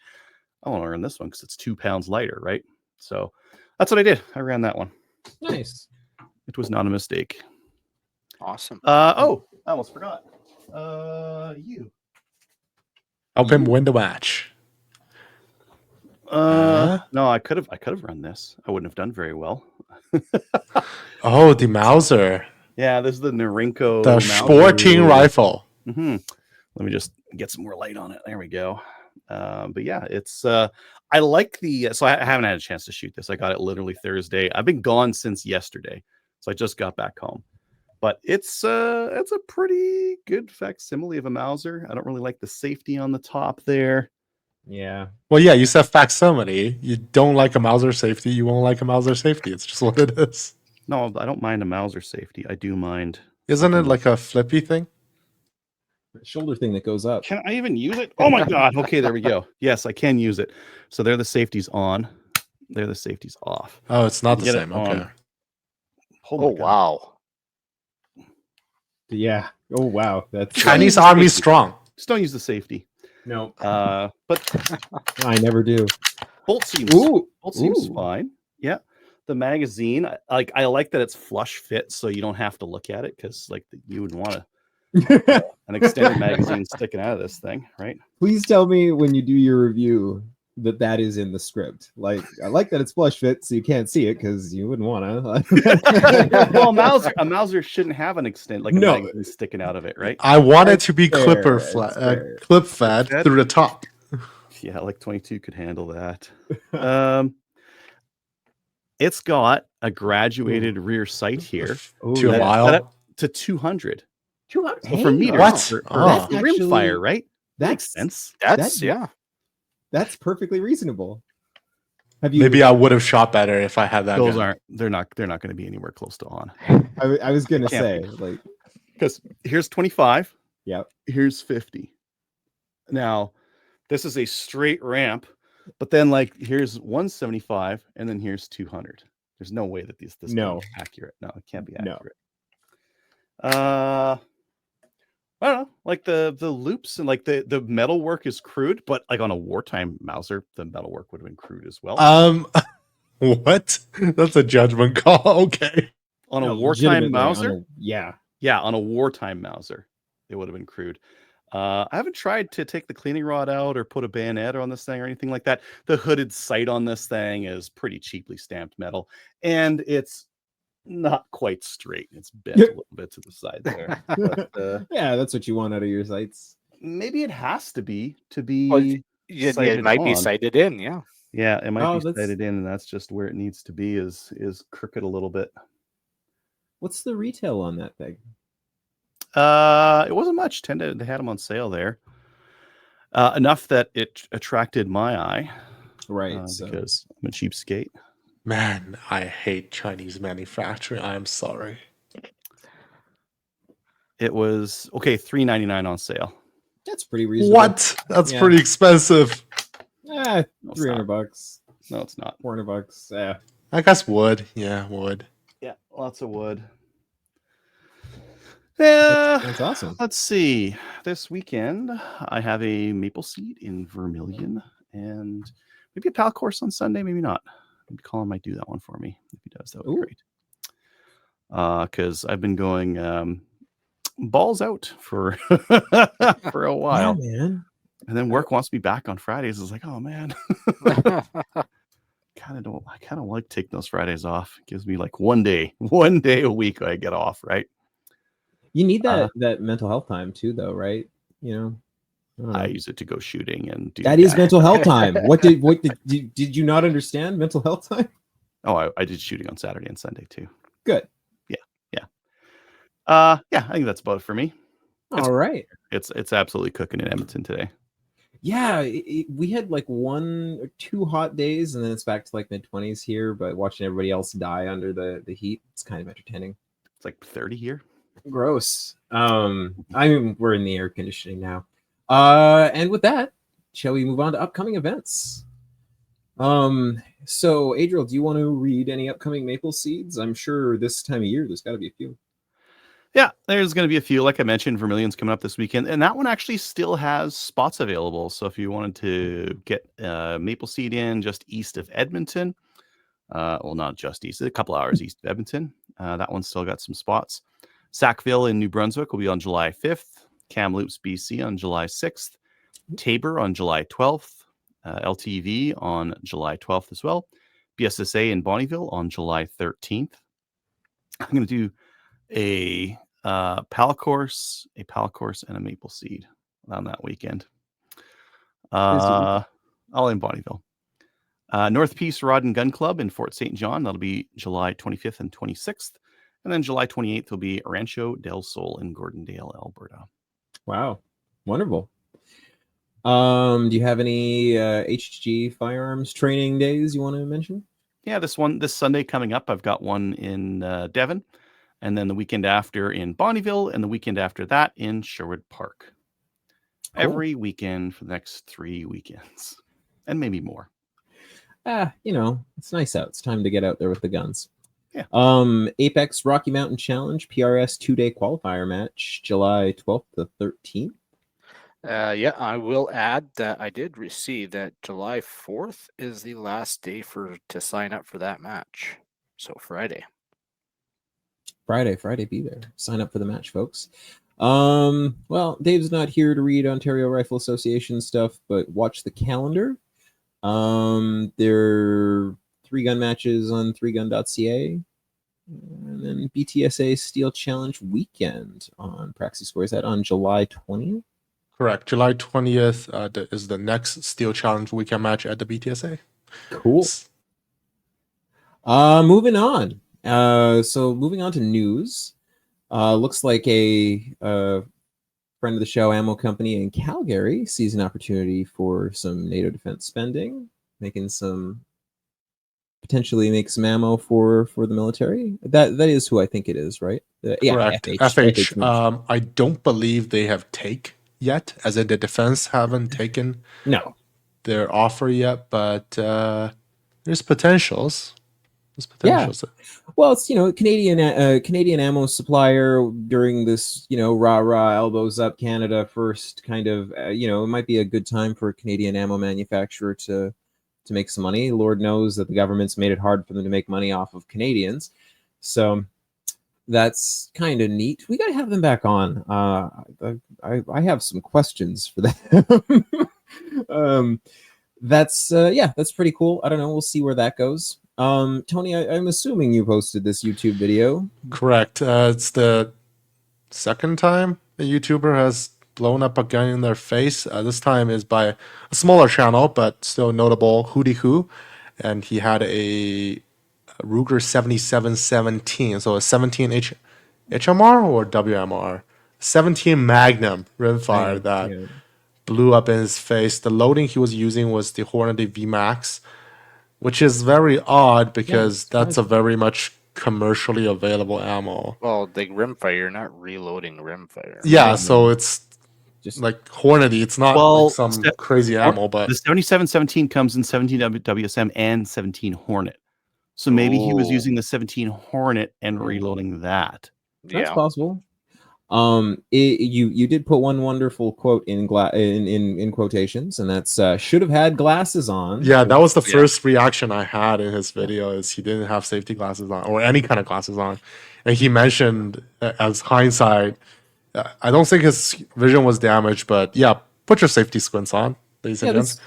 I want to run this one because it's 2 pounds lighter, right? So that's what I did. I ran that one. Nice. It was not a mistake. Awesome. Oh, I almost forgot. You. Help him win the match. No, I could have run this. I wouldn't have done very well. Oh, the Mauser. Yeah, this is the Norinco. The sporting rifle. Mm-hmm. Let me just get some more light on it. There we go. But yeah, it's I like the so I haven't had a chance to shoot this. I got it literally Thursday. I've been gone since yesterday, so I just got back home. But it's a pretty good facsimile of a Mauser. I don't really like the safety on the top there. Yeah. Well, yeah, you said facsimile. You don't like a Mauser safety. You won't like a Mauser safety. It's just what it is. No, I don't mind a Mauser safety. I do mind. Isn't it like a flippy thing? Shoulder thing that goes up. Can I even use it? Oh my god. Okay, there we go. Yes, I can use it. So there the safety's on. There the safety's off. Oh, it's not the Get it same. on. Okay. Oh, my God. wow. Yeah. Oh wow. That's Chinese army strong. Just don't use the safety. No. But I never do. bolt seems Ooh. fine. Yeah. The magazine, I like that it's flush fit, so you don't have to look at it because you would want an extended magazine sticking out of this thing, right? Please tell me when you do your review that is in the script. Like, I like that it's flush fit, so you can't see it because you wouldn't want to. Well, a Mauser shouldn't have an magazine sticking out of it, right? I want it to be fair, clip fed through the top. Yeah, like 22 could handle that. It's got a graduated rear sight here To a mile. to 200. 200. So for meters, what? for Oh. rimfire, right? Makes That's sense. That's perfectly reasonable. Have you? Maybe I would have shot better if I had that. Those gun. they're not going to be anywhere close to on. I was gonna Can't say be. like. Because here's 25. Yep. Here's 50. Now, this is a straight ramp, but then here's 175, and then here's 200. There's no way that this No. can be accurate. No, it can't be No. accurate. I don't know, like the loops and the metal work is crude, but on a wartime Mauser, the metal work would have been crude as well. What? That's a judgment call. Okay. On a No, wartime legitimately, Mauser, yeah. on a wartime Mauser, it would have been crude. I haven't tried to take the cleaning rod out or put a bayonet on this thing or anything like that. The hooded sight on this thing is pretty cheaply stamped metal, and it's not quite straight. It's bent a little bit to the side there. But, Yeah, that's what you want out of your sights. maybe it has to be Well, it might be on. sighted in, yeah. Yeah, it might Oh, be that's- sighted in, and that's just where it needs to be. Is crooked a little bit. What's the retail on that thing? It wasn't much. They had them on sale there. Enough that it attracted my eye, Right. So. because I'm a cheapskate. Man, I hate Chinese manufacturing. I'm sorry. It was $3.99 on sale. That's pretty reasonable. What? That's Yeah. pretty expensive. Eh, No, it's $300. not. No, it's not. $400. Yeah. I guess wood. Yeah, wood. Yeah, lots of wood. Yeah, That's awesome. let's see. This weekend, I have a maple seed in Vermilion, and maybe a PAL course on Sunday. Maybe not. Maybe Colin might do that one for me. If he does, that would be Ooh. great. Because I've been going balls out for for a while, Yeah, man. and then work wants me back on Fridays. It's like, oh man, kind of like taking those Fridays off. It gives me like one day a week I get off, right? You need that mental health time too, though, right? You know, I don't I know. use it to go shooting and do That is mental health time. What did you not understand? Mental health time. Oh, I did shooting on Saturday and Sunday too. Good. Yeah, I think that's about it for me. All right. It's absolutely cooking in Edmonton today. Yeah, we had like 1 or 2 hot days, and then it's back to like mid-20s here. But watching everybody else die under the heat, it's kind of entertaining. It's like 30 here. Gross. I mean, we're in the air conditioning now. And with that, shall we move on to upcoming events? So Adriel, do you want to read any upcoming Maple Seeds? I'm sure this time of year there's got to be a few. Yeah, there's going to be a few. Like I mentioned, Vermilion's coming up this weekend, and that one actually still has spots available. So if you wanted to get Maple Seed in just east of Edmonton, well, not just east, a couple hours east of Edmonton, that one's still got some spots. Sackville in New Brunswick will be on July 5th. Kamloops, BC on July 6th. Tabor on July 12th. LTV on July 12th as well. BSSA in Bonnyville on July 13th. I'm going to do a PAL course, and a Maple Seed on that weekend. All in Bonnyville. North Peace Rod and Gun Club in Fort St. John. That'll be July 25th and 26th. And then July 28th will be Rancho del Sol in Gordondale, Alberta. Wow. Wonderful. Do you have any HG firearms training days you want to mention? Yeah, this Sunday coming up, I've got one in Devon, and then the weekend after in Bonnyville, and the weekend after that in Sherwood Park. Cool. Every weekend for the next 3 weekends, and maybe more. It's nice out. It's time to get out there with the guns. Yeah. Apex Rocky Mountain Challenge PRS 2-day qualifier match, July 12th to 13th. Yeah, I will add that I did receive that July 4th is the last day to sign up for that match. So Friday, be there. Sign up for the match, folks. Well, Dave's not here to read Ontario Rifle Association stuff, but watch the calendar. There are 3 gun matches on 3gun.ca. And then BTSA Steel Challenge weekend on Praxis Square. Is that on July 20th? Correct. July 20th is the next Steel Challenge weekend match at the BTSA. Cool. Moving on. So moving on to news. Looks like a friend of the show, Ammo Company in Calgary, sees an opportunity for some NATO defense spending, potentially make some ammo for the military. That is who I think it is, right? Correct. FH. I don't believe they have take yet, as in the defense haven't taken their offer yet, but there's potentials. Yeah. Well, it's Canadian ammo supplier during this rah elbows up Canada first kind of it might be a good time for a Canadian ammo manufacturer to make some money. Lord knows that the government's made it hard for them to make money off of Canadians, so that's kind of neat. We got to have them back on. I have some questions for them. That's pretty cool. I don't know. We'll see where that goes. Tony, I'm assuming you posted this YouTube video. Correct. It's the second time a YouTuber has blown up a gun in their face. This time is by a smaller channel, but still notable, Hootie Hoo. And he had a Ruger 7717, so a 17 HMR or WMR? 17 Magnum rimfire that blew up in his face. The loading he was using was the Hornady VMAX, which is very odd because that's a very much commercially available ammo. Well, the Rimfire, you're not reloading Rimfire. Yeah, so it's just like Hornady. It's not like some crazy ammo, but the 7717 comes in 17 WSM and 17 Hornet. So maybe he was using the 17 Hornet and reloading that. That's possible. You did put one wonderful quote in quotations, and that's should have had glasses on. Yeah, that was the first reaction I had in his video, is he didn't have safety glasses on or any kind of glasses on. And he mentioned, as hindsight, I don't think his vision was damaged, but yeah, put your safety squints on, ladies and gents.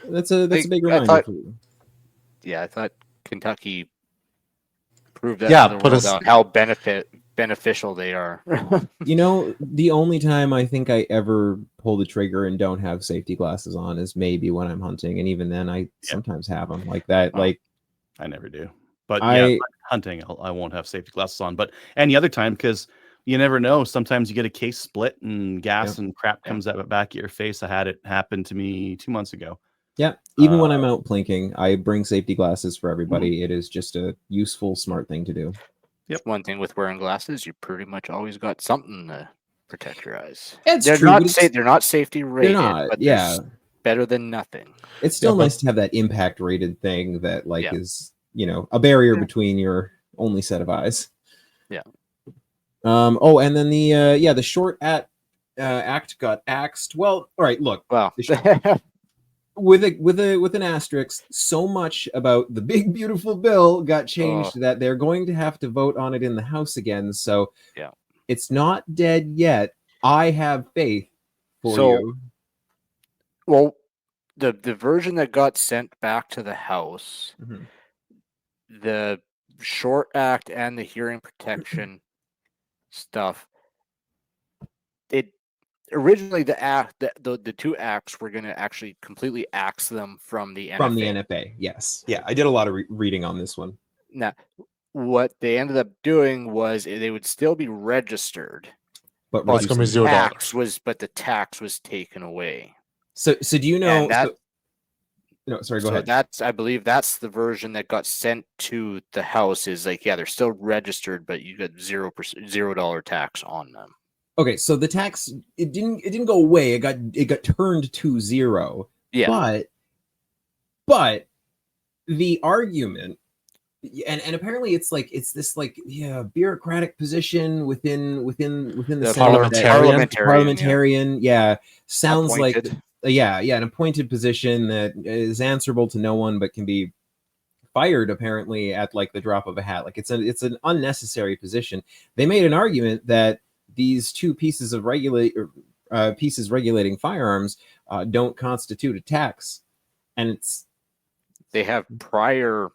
That's a big reminder for you. Yeah, I thought Kentucky proved that Yeah, to the put world us- on how beneficial they are. You know, the only time I think I ever pull the trigger and don't have safety glasses on is maybe when I'm hunting, and even then, I sometimes have them like that. Oh. Like I never do. But yeah, I, if I'm hunting, I won't have safety glasses on. But any other time, because you never know. Sometimes you get a case split and gas and crap Yeah. comes out the back of your face. I had it happen to me 2 months ago. yeah, even when I'm out plinking, I bring safety glasses for everybody. It is just a useful, smart thing to do. Yep. One thing with wearing glasses, you pretty much always got something to protect your eyes. It's They're true, not but it's- they're not safety rated, not, but yeah. there's better than nothing. It's still but- nice to have that impact rated thing that like Yeah. is, you know, a barrier Yeah. between your only set of eyes. Yeah. Oh, and then the short act got axed. Well, all right, look, Well, with an asterisk, so much about the big beautiful bill got changed that they're going to have to vote on it in the House again. So Yeah. it's not dead yet. I have faith for So- you. well, the version that got sent back to the House, Mhm. the short act and the hearing protection stuff, it originally the two acts were going to actually completely axe them from the NFA. From the NFA, yes. Yeah, I did a lot of reading on this one. Now, what they ended up doing was they would still be registered, But Well, it's gonna be reducing- $0. the tax was taken away. so do you know And that- no, sorry, go So ahead. I believe that's the version that got sent to the House. Is like, yeah, they're still registered, but you got $0 tax on them. Okay, so the tax it didn't go away. It got turned to 0. Yeah. But the argument and apparently it's this bureaucratic position within the Senate that- parliamentarian, yeah, sounds like Appointed. an appointed position that is answerable to no one but can be fired apparently at like the drop of a hat. Like it's an unnecessary position. They made an argument that these two pieces regulating firearms don't constitute a tax, and They have prior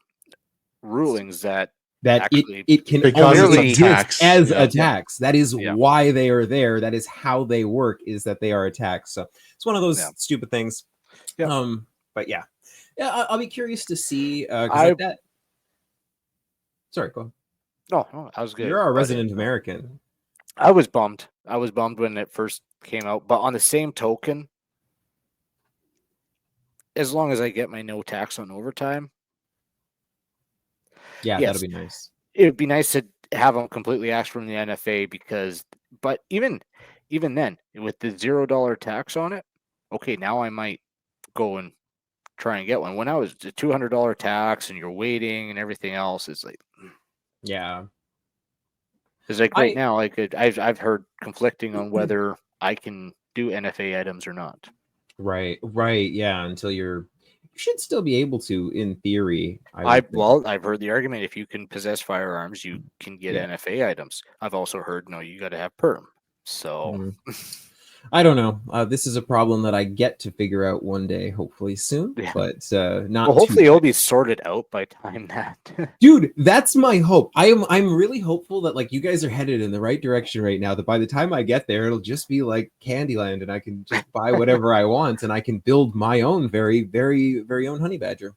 rulings that actually it can Because only it's a exist tax. as Yeah. a tax. That is Yeah. why they are there. That is how they work. Is that they are a tax. So it's one of those Yeah. stupid things. Yeah. But yeah, I'll be curious to see. 'Cause I- like that. Sorry, go ahead. no, I was good. You're our but resident American. I was bummed. I was bummed when it first came out. But on the same token, as long as I get my no tax on overtime, Yeah, Yes. that'll be nice. it would be nice to have them completely axed from the NFA but even then, with the $0 tax on it, okay, now I might go and try and get one. When I was the $200 tax and you're waiting and everything else, it's like, Yeah. because like right I- now, like I've heard conflicting on whether I can do NFA items or not. Right. Yeah. Until you should still be able to, in theory. would think. I've heard the argument if you can possess firearms, you can get Yeah. NFA items. I've also heard no, you got to have perm. So Mhm. I don't know. This is a problem that I get to figure out one day, hopefully soon. Yeah. But not. well, hopefully too it'll be sorted out by time that. Dude, that's my hope. I'm really hopeful that like you guys are headed in the right direction right now, that by the time I get there it'll just be like Candyland and I can just buy whatever I want and I can build my own very very very own honey badger.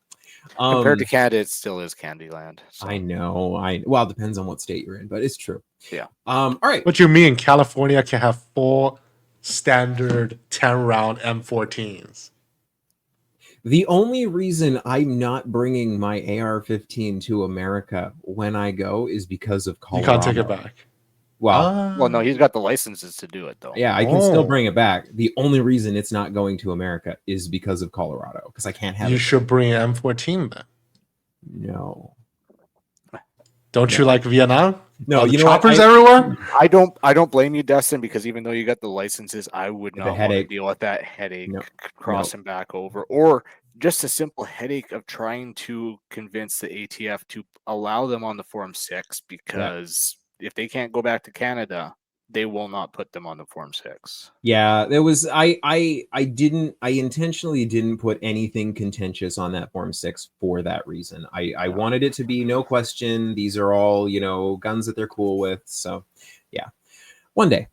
Compared to Canada, it still is Candyland. So. I know. Well, it depends on what state you're in, but it's true. Yeah. All right. What you mean? California can have 4 standard 10-round M14s. The only reason I'm not bringing my AR-15 to America when I go is because of You Colorado. can't take it back. Well, Well, no, he's got the licenses to do it though. yeah, I can still Oh. bring it back. The only reason it's not going to America is because of Colorado, because I can't have You it. should bring an M14 then. No. Don't you like Vietnam? No, Are the you know what? choppers everywhere? I don't blame you, Dustin, because even though you got the licenses, I would The not want to headache. deal with that headache No, crossing back over, or just a simple headache of trying to convince the ATF to allow them on the Form 6 because if they can't go back to Canada, they will not put them on the Form 6. Yeah, there was I intentionally didn't put anything contentious on that Form 6 for that reason. I wanted it to be no question. These are all, guns that they're cool with. So yeah. One day.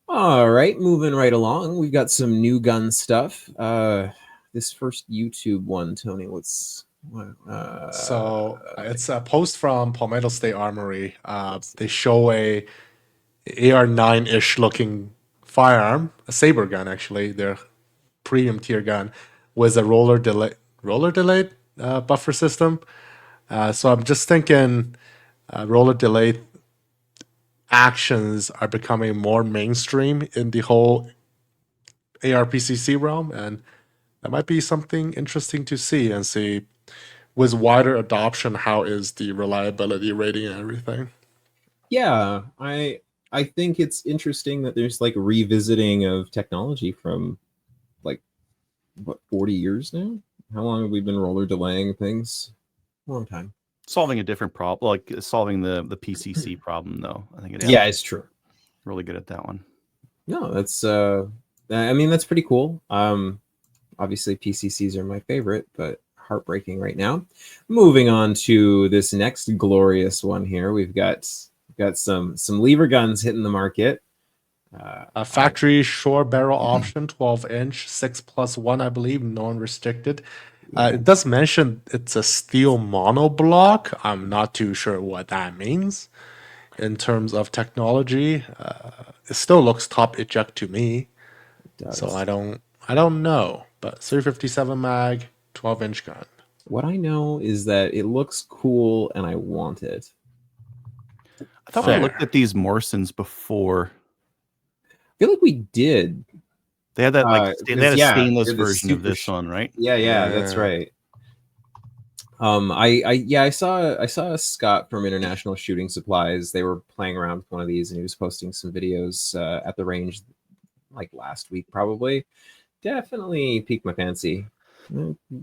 All right, moving right along. We've got some new gun stuff. This first YouTube one, Tony, So it's a post from Palmetto State Armory. They show a AR-9-ish looking firearm, a saber gun actually, their premium tier gun, with a roller delayed buffer system. So I'm just thinking roller delayed actions are becoming more mainstream in the whole ARPCC realm, and that might be something interesting to see with wider adoption, how is the reliability rating and everything. Yeah, I think it's interesting that there's like revisiting of technology from like 40 years now. How long have we been roller delaying things? Long time. Solving a different problem, like solving the PCC problem, though. I think it's it's true. really good at that one. No, that's that's pretty cool. Obviously PCCs are my favorite, but heartbreaking right now. Moving on to this next glorious one here, we've got some lever guns hitting the market. A factory shore barrel option, 12-inch, 6+1, I believe, non-restricted. It does mention it's a steel monoblock. I'm not too sure what that means in terms of technology. It still looks top eject to me, so I don't know. But 357 mag, 12-inch gun. What I know is that it looks cool and I want it. I thought we looked at these Morsins before. I feel like we did. They had that they had a stainless version of this one, right? Yeah, that's right. I saw Scott from International Shooting Supplies. They were playing around with one of these, and he was posting some videos at the range, like last week, probably. Definitely piqued my fancy.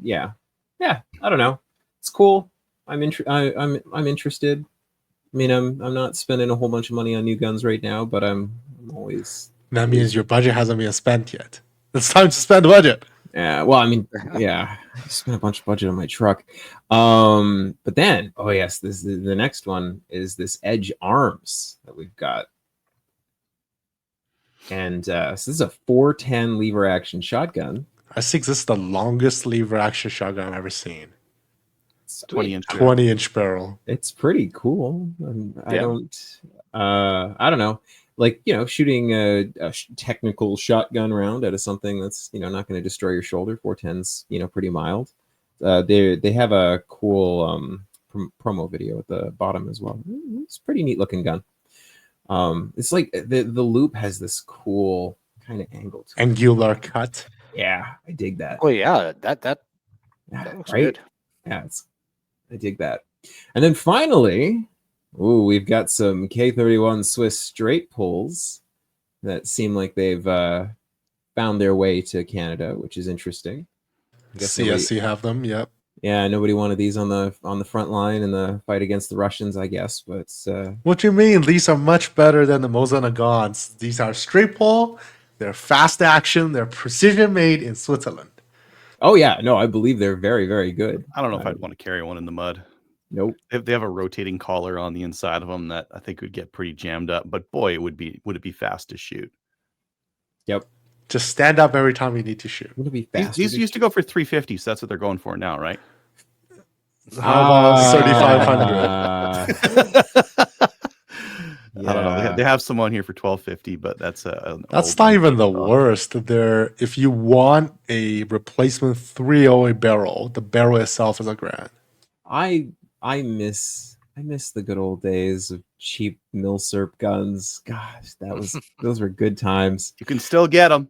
Yeah. I don't know. It's cool. I'm interested. I mean, I'm not spending a whole bunch of money on new guns right now, but I'm always. That means your budget hasn't been spent yet. It's time to spend the budget. Yeah, well, I mean, I spent a bunch of budget on my truck. But then, the next one is this Edge Arms that we've got. And so this is a 410 lever action shotgun. I think this is the longest lever action shotgun I've ever seen. 20-inch barrel. It's pretty cool. I don't know. Like, shooting a technical shotgun round out of something that's, not going to destroy your shoulder. 410's, pretty mild. They have a cool promo video at the bottom as well. It's a pretty neat looking gun. It's like the loop has this cool kind of angle to it. Angular cut. Yeah, I dig that. Oh yeah, that looks good. Yeah, I dig that. And then finally, we've got some K31 Swiss straight pulls that seem like they've found their way to Canada, which is interesting. I guess CSC have them. Yep. Yeah, nobody wanted these on the front line in the fight against the Russians, I guess. But what do you mean? These are much better than the Mosin-Nagants. These are straight pull. They're fast action. They're precision made in Switzerland. Oh yeah, no, I believe they're very, very good. I don't know if I'd want to carry one in the mud. Nope. They have a rotating collar on the inside of them that I think would get pretty jammed up. But boy, would it be fast to shoot? Yep. Just stand up every time you need to shoot. Would it be fast? These used to go for 350, so that's what they're going for now, right? How about 3,500? I don't know. They have some on here for 1,250, but that's not even the worst. If you want a replacement 308 barrel, the barrel itself is $1,000. I miss the good old days of cheap milsurp guns. Gosh, those were good times. You can still get them.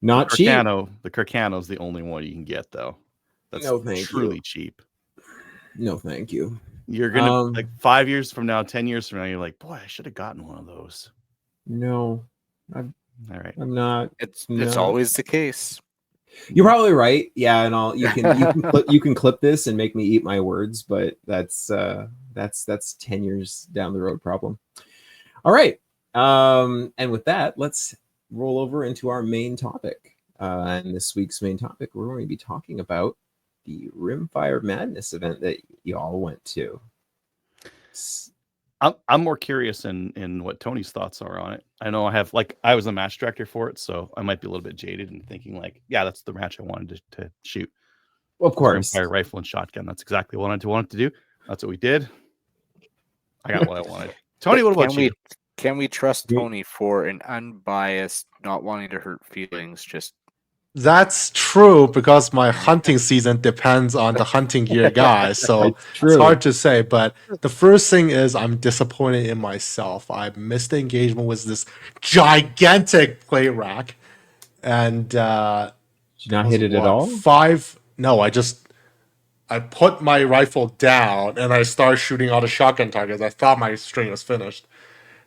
Not cheap. The Kirkano's the only one you can get though. That's truly cheap. No, thank you. You're gonna like 5 years from now, 10 years from now, you're like, boy, I should have gotten one of those. No, all right. I'm not. It's always the case. You're probably right. Yeah, and you can clip this and make me eat my words, but that's 10 years down the road problem. All right. And with that, let's roll over into our main topic. And this week's main topic, we're going to be talking about the Rimfire Madness event that y'all went to. I'm more curious in what Tony's thoughts are on it. I know I was a match director for it, so I might be a little bit jaded and thinking like, yeah, that's the match I wanted to shoot. Of course. Rimfire rifle and shotgun. That's exactly what I wanted to do. That's what we did. I got what I wanted. Tony, what about you? Can we trust Tony for an unbiased, not wanting to hurt feelings? That's true because my hunting season depends on the hunting gear guy, so It's true. it's hard to say. But the first thing is I'm disappointed in myself. I missed the engagement with this gigantic plate rack, and Did you not hit it at all? No, I put my rifle down and I started shooting all the shotgun targets. I thought my string was finished,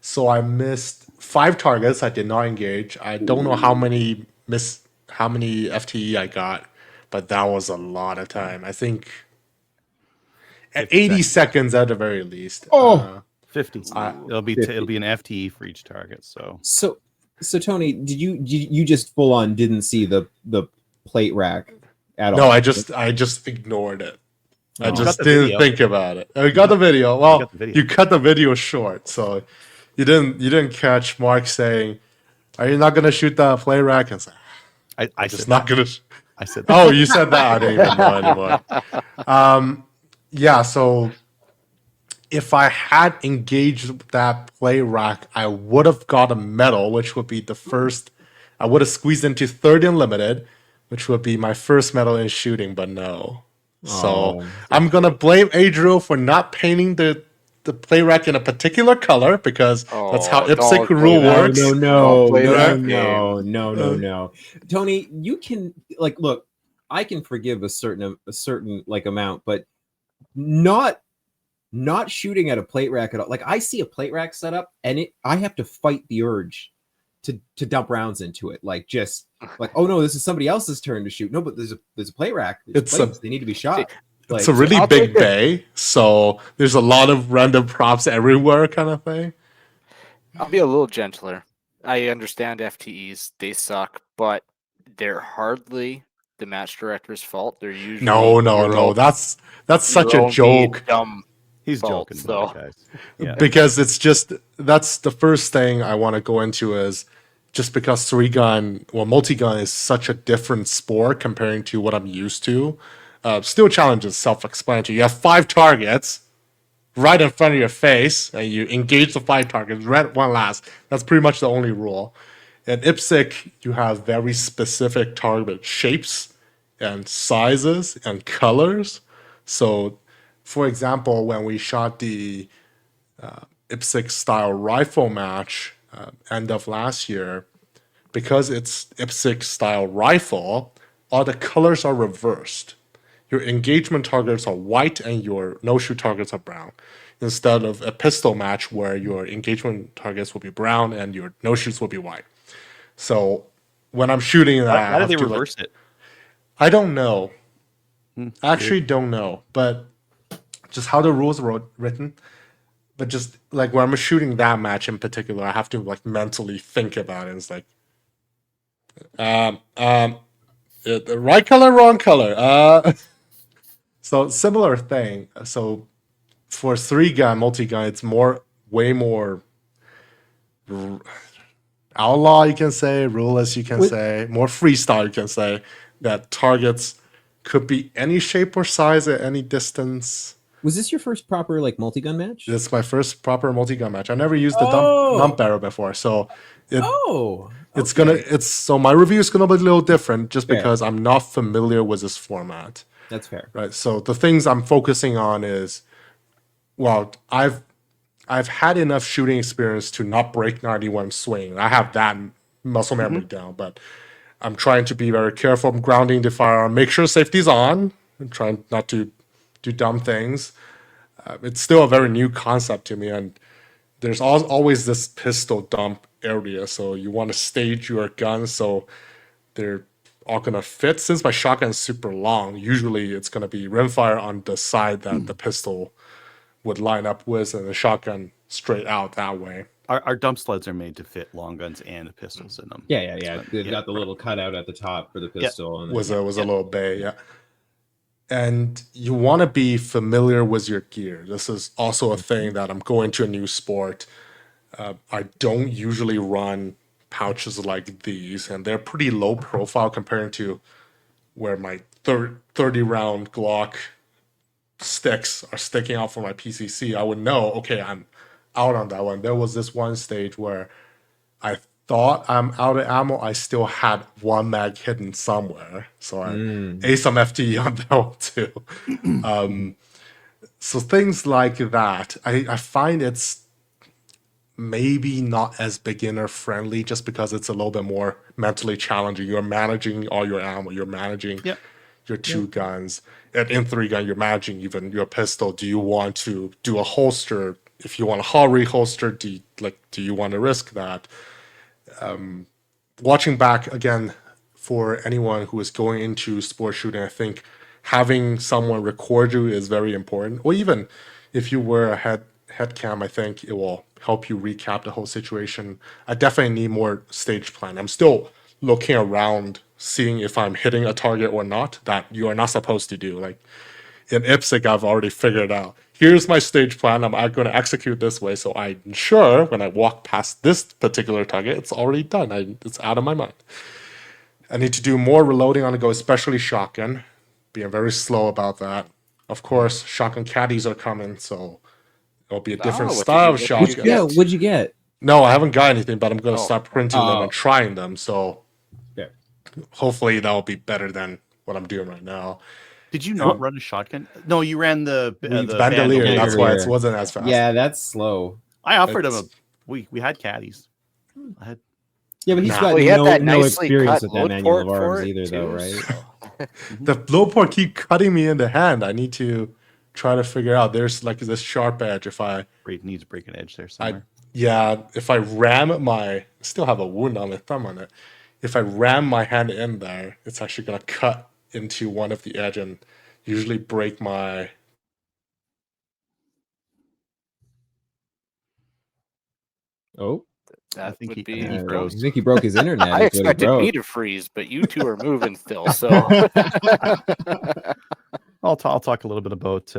so I missed 5 targets. I did not engage. I don't know how many FTE I got, but that was a lot of time. I think at 80 seconds at the very least. 50. It'll be an FTE for each target. So Tony, did you just full on didn't see the plate rack at all? No, I just ignored it. I just didn't video. think about it. I got the video. Well, got the video. you cut the video short, so you didn't catch Mark saying, "Are you not gonna shoot the plate rack?" And say, I just said not gonna. I said Oh, you said that. I don't even know anymore. Yeah, so if I had engaged that play rack, I would have got a medal, which would be the first. I would have squeezed into third unlimited, which would be my first medal in shooting, but no. So I'm gonna blame Adriel for not painting the play rack in a particular color because that's how IPSC rule works. No. Tony, you can look. I can forgive a certain amount, but not shooting at a plate rack at all. Like I see a plate rack set up, and I have to fight the urge to dump rounds into it. Oh no, this is somebody else's turn to shoot. No, but there's a plate rack. They need to be shot. It's a really big bay, so there's a lot of random props everywhere, kind of thing. I'll be a little gentler. I understand FTEs; they suck, but they're hardly the match director's fault. They're usually no. That's such a joke. He's fault, joking, though, guys. Yeah. Because that's the first thing I want to go into is just because multi-gun is such a different sport comparing to what I'm used to. Steel challenge is self-explanatory. You have 5 targets right in front of your face, and you engage the 5 targets, red one last. That's pretty much the only rule. In IPSC, you have very specific target shapes and sizes and colors. So, for example, when we shot the IPSC style rifle match end of last year, because it's IPSC style rifle, all the colors are reversed. Your engagement targets are white and your no-shoot targets are brown, instead of a pistol match where your engagement targets will be brown and your no-shoots will be white. So when I'm shooting that, how did they reverse it? I don't know. Actually, don't know. But just how the rules were written. But just like when I'm shooting that match in particular, I have to mentally think about it. It's like, the right color, wrong color. So similar thing. So for 3-gun, multi-gun, it's way more outlaw, you can say, ruleless, you can say, more freestyle, you can say, that targets could be any shape or size at any distance. Was this your first proper multi-gun match? This is my first proper multi-gun match. I never used the dump barrel before, so so my review is gonna be a little different just because I'm not familiar with this format. That's fair. Right. So the things I'm focusing on is, I've had enough shooting experience to not break 91 swing. I have that muscle memory down, but I'm trying to be very careful. I'm grounding the firearm, make sure safety's on, and trying not to do dumb things. It's still a very new concept to me, and there's always this pistol dump area. So you want to stage your guns so they're all gonna fit. Since my shotgun is super long, usually it's gonna be rimfire on the side that the pistol would line up with, and the shotgun straight out that way. Our dump sleds are made to fit long guns and pistols in them. Yeah. They've Yeah, got the little cutout at the top for the pistol. And Was then, a little bay, yeah. And you want to be familiar with your gear. This is also a thing that I'm going to a new sport. I don't usually run pouches like these, and they're pretty low profile compared to where my 30 round Glock sticks are sticking out from my PCC. I would know, okay, I'm out on that one. There was this one stage where I thought I'm out of ammo. I still had one mag hidden somewhere. So I ate some FTE on that one too. So things like that, I find it's maybe not as beginner friendly just because it's a little bit more mentally challenging. You're managing all your ammo, you're managing your two guns. And in 3-gun, you're managing even your pistol. Do you want to do a holster? If you want a hull reholster, do you want to risk that? Watching back again, for anyone who is going into sports shooting, I think having someone record you is very important. Or even if you wear a head cam, I think it will help you recap the whole situation. I definitely need more stage plan. I'm still looking around, seeing if I'm hitting a target or not that you are not supposed to do. Like in IPSC, I've already figured out, here's my stage plan. I'm going to execute this way. So I'm sure when I walk past this particular target, it's already done. It's out of my mind. I need to do more reloading on the go, especially shotgun. Being very slow about that. Of course, shotgun caddies are coming, so it'll be a different what did style you- of what did you shotgun. yeah, what'd you get? No, I haven't got anything, but I'm going to Oh. start printing them and trying them. So Yeah. hopefully that'll be better than what I'm doing right now. Did you not run a shotgun? No, you ran the Bandolier, bandolier. that's why it Bandolier. wasn't as fast. Yeah, that's slow. I offered him It's- we had caddies. I had Yeah, but he's Nah. got Well, he had no, that no nicely experience cut with that load manual of port for arms it, either, though, too, right? so- The blow port keep cutting me in the hand. I need to try to figure out. There's like this sharp edge. If I needs to break an edge there somewhere. if I ram my, still have a wound on my thumb on it. If I ram my hand in there, it's actually gonna cut into one of the edge and usually break my. Oh, That think would he- I be. think he I froze. think he broke his internet. I is what he expected me broke. to freeze, but you two are moving still. So I'll talk a little bit about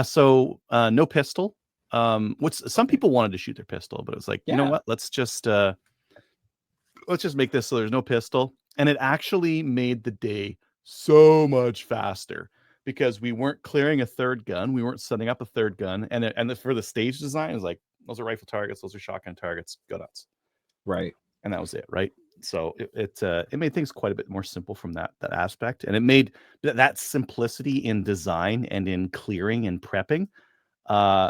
so no pistol. What's some people wanted to shoot their pistol, but it was like, you know Yeah. what? Let's just make this so there's no pistol. And it actually made the day so much faster because we weren't clearing a third gun, we weren't setting up a third gun, and for the stage design, it was like, those are rifle targets, those are shotgun targets, go nuts. Right. And that was it, right? So it made things quite a bit more simple from that aspect, and it made that simplicity in design and in clearing and prepping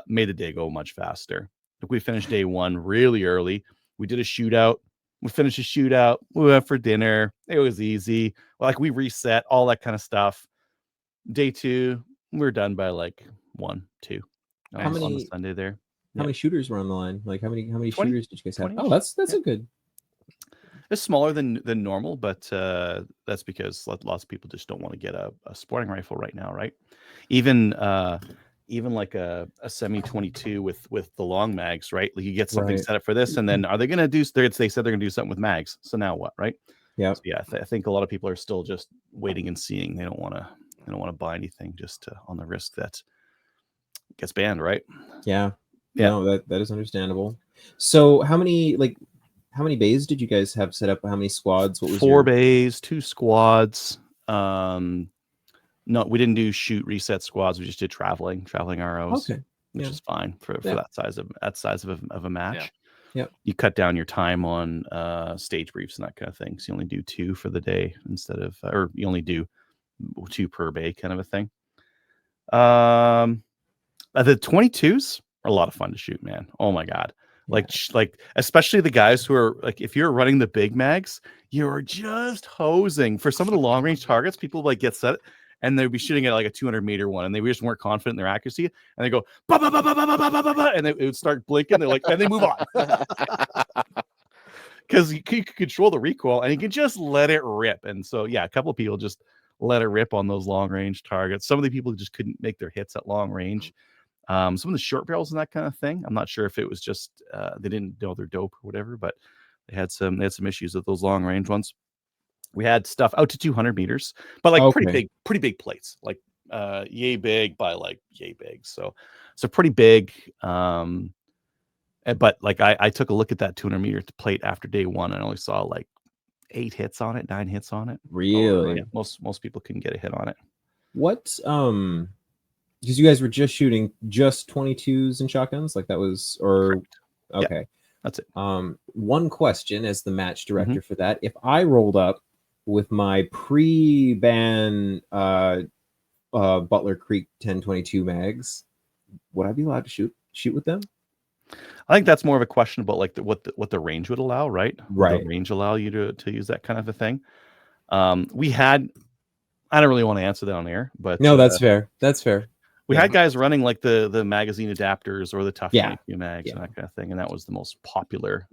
made the day go much faster. Like we finished day one really early. We did a shootout. We finished a shootout. We went for dinner. It was easy. Like we reset all that kind of stuff. Day two, we were done by like 1, 2 How on the many- Sunday there. How many shooters were on the line? Like how many 20? shooters did you guys have? 20-ish. Oh, that's Yeah. a good. It's smaller than normal, but that's because lots of people just don't want to get a sporting rifle right now, right? Even like a semi 22 with the long mags, right? Like you get something Right. set up for this, and then are they going to do? They said they're going to do something with mags. So now what, right? Yeah. So yeah, I think a lot of people are still just waiting and seeing. They don't want to buy anything just on the risk that it gets banned, right? Yeah. Yeah. No, that is understandable. So how many bays did you guys have set up? How many squads? What was 4 your... bays, 2 squads. No, we didn't do shoot reset squads. We just did traveling ROs, Okay. which Yeah. is fine for Yeah. that size of a match. Yeah. You cut down your time on stage briefs and that kind of thing. So you only do 2 for the day instead of, or you only do 2 per bay, kind of a thing. The 22s are a lot of fun to shoot, man. Oh my god. Like especially the guys who are like, if you're running the big mags, you're just hosing. For some of the long range targets, people like get set and they'd be shooting at like a 200-meter one, and they just weren't confident in their accuracy, and they go bah, bah, bah, bah, bah, bah, bah, bah, bah, and it would start blinking. They're like, and they move on because you can control the recoil and you can just let it rip. And so yeah, a couple of people just let it rip on those long range targets. Some of the people just couldn't make their hits at long range. Some of the short barrels and that kind of thing. I'm not sure if it was just they didn't know their dope or whatever, but they had some issues with those long range ones. We had stuff out to 200 meters, but like pretty big plates, like yay big by like yay big. So pretty big. But like I took a look at that 200 meter plate after day one, and I only saw like 9 hits on it. Really? Yeah, most people couldn't get a hit on it. What because you guys were just shooting just 22s and shotguns, like that was, or Correct. okay, Yeah, that's it. One question as the match director for that: if I rolled up with my pre-ban Butler Creek 1022 mags, would I be allowed to shoot with them? I think that's more of a question about like what the range would allow, right? Would Right. the range allow you to use that kind of a thing? We had, I don't really want to answer that on air, but no, that's fair. That's fair. We had guys running like the magazine adapters or the Tough 22 mags and that kind of thing, and that was the most popular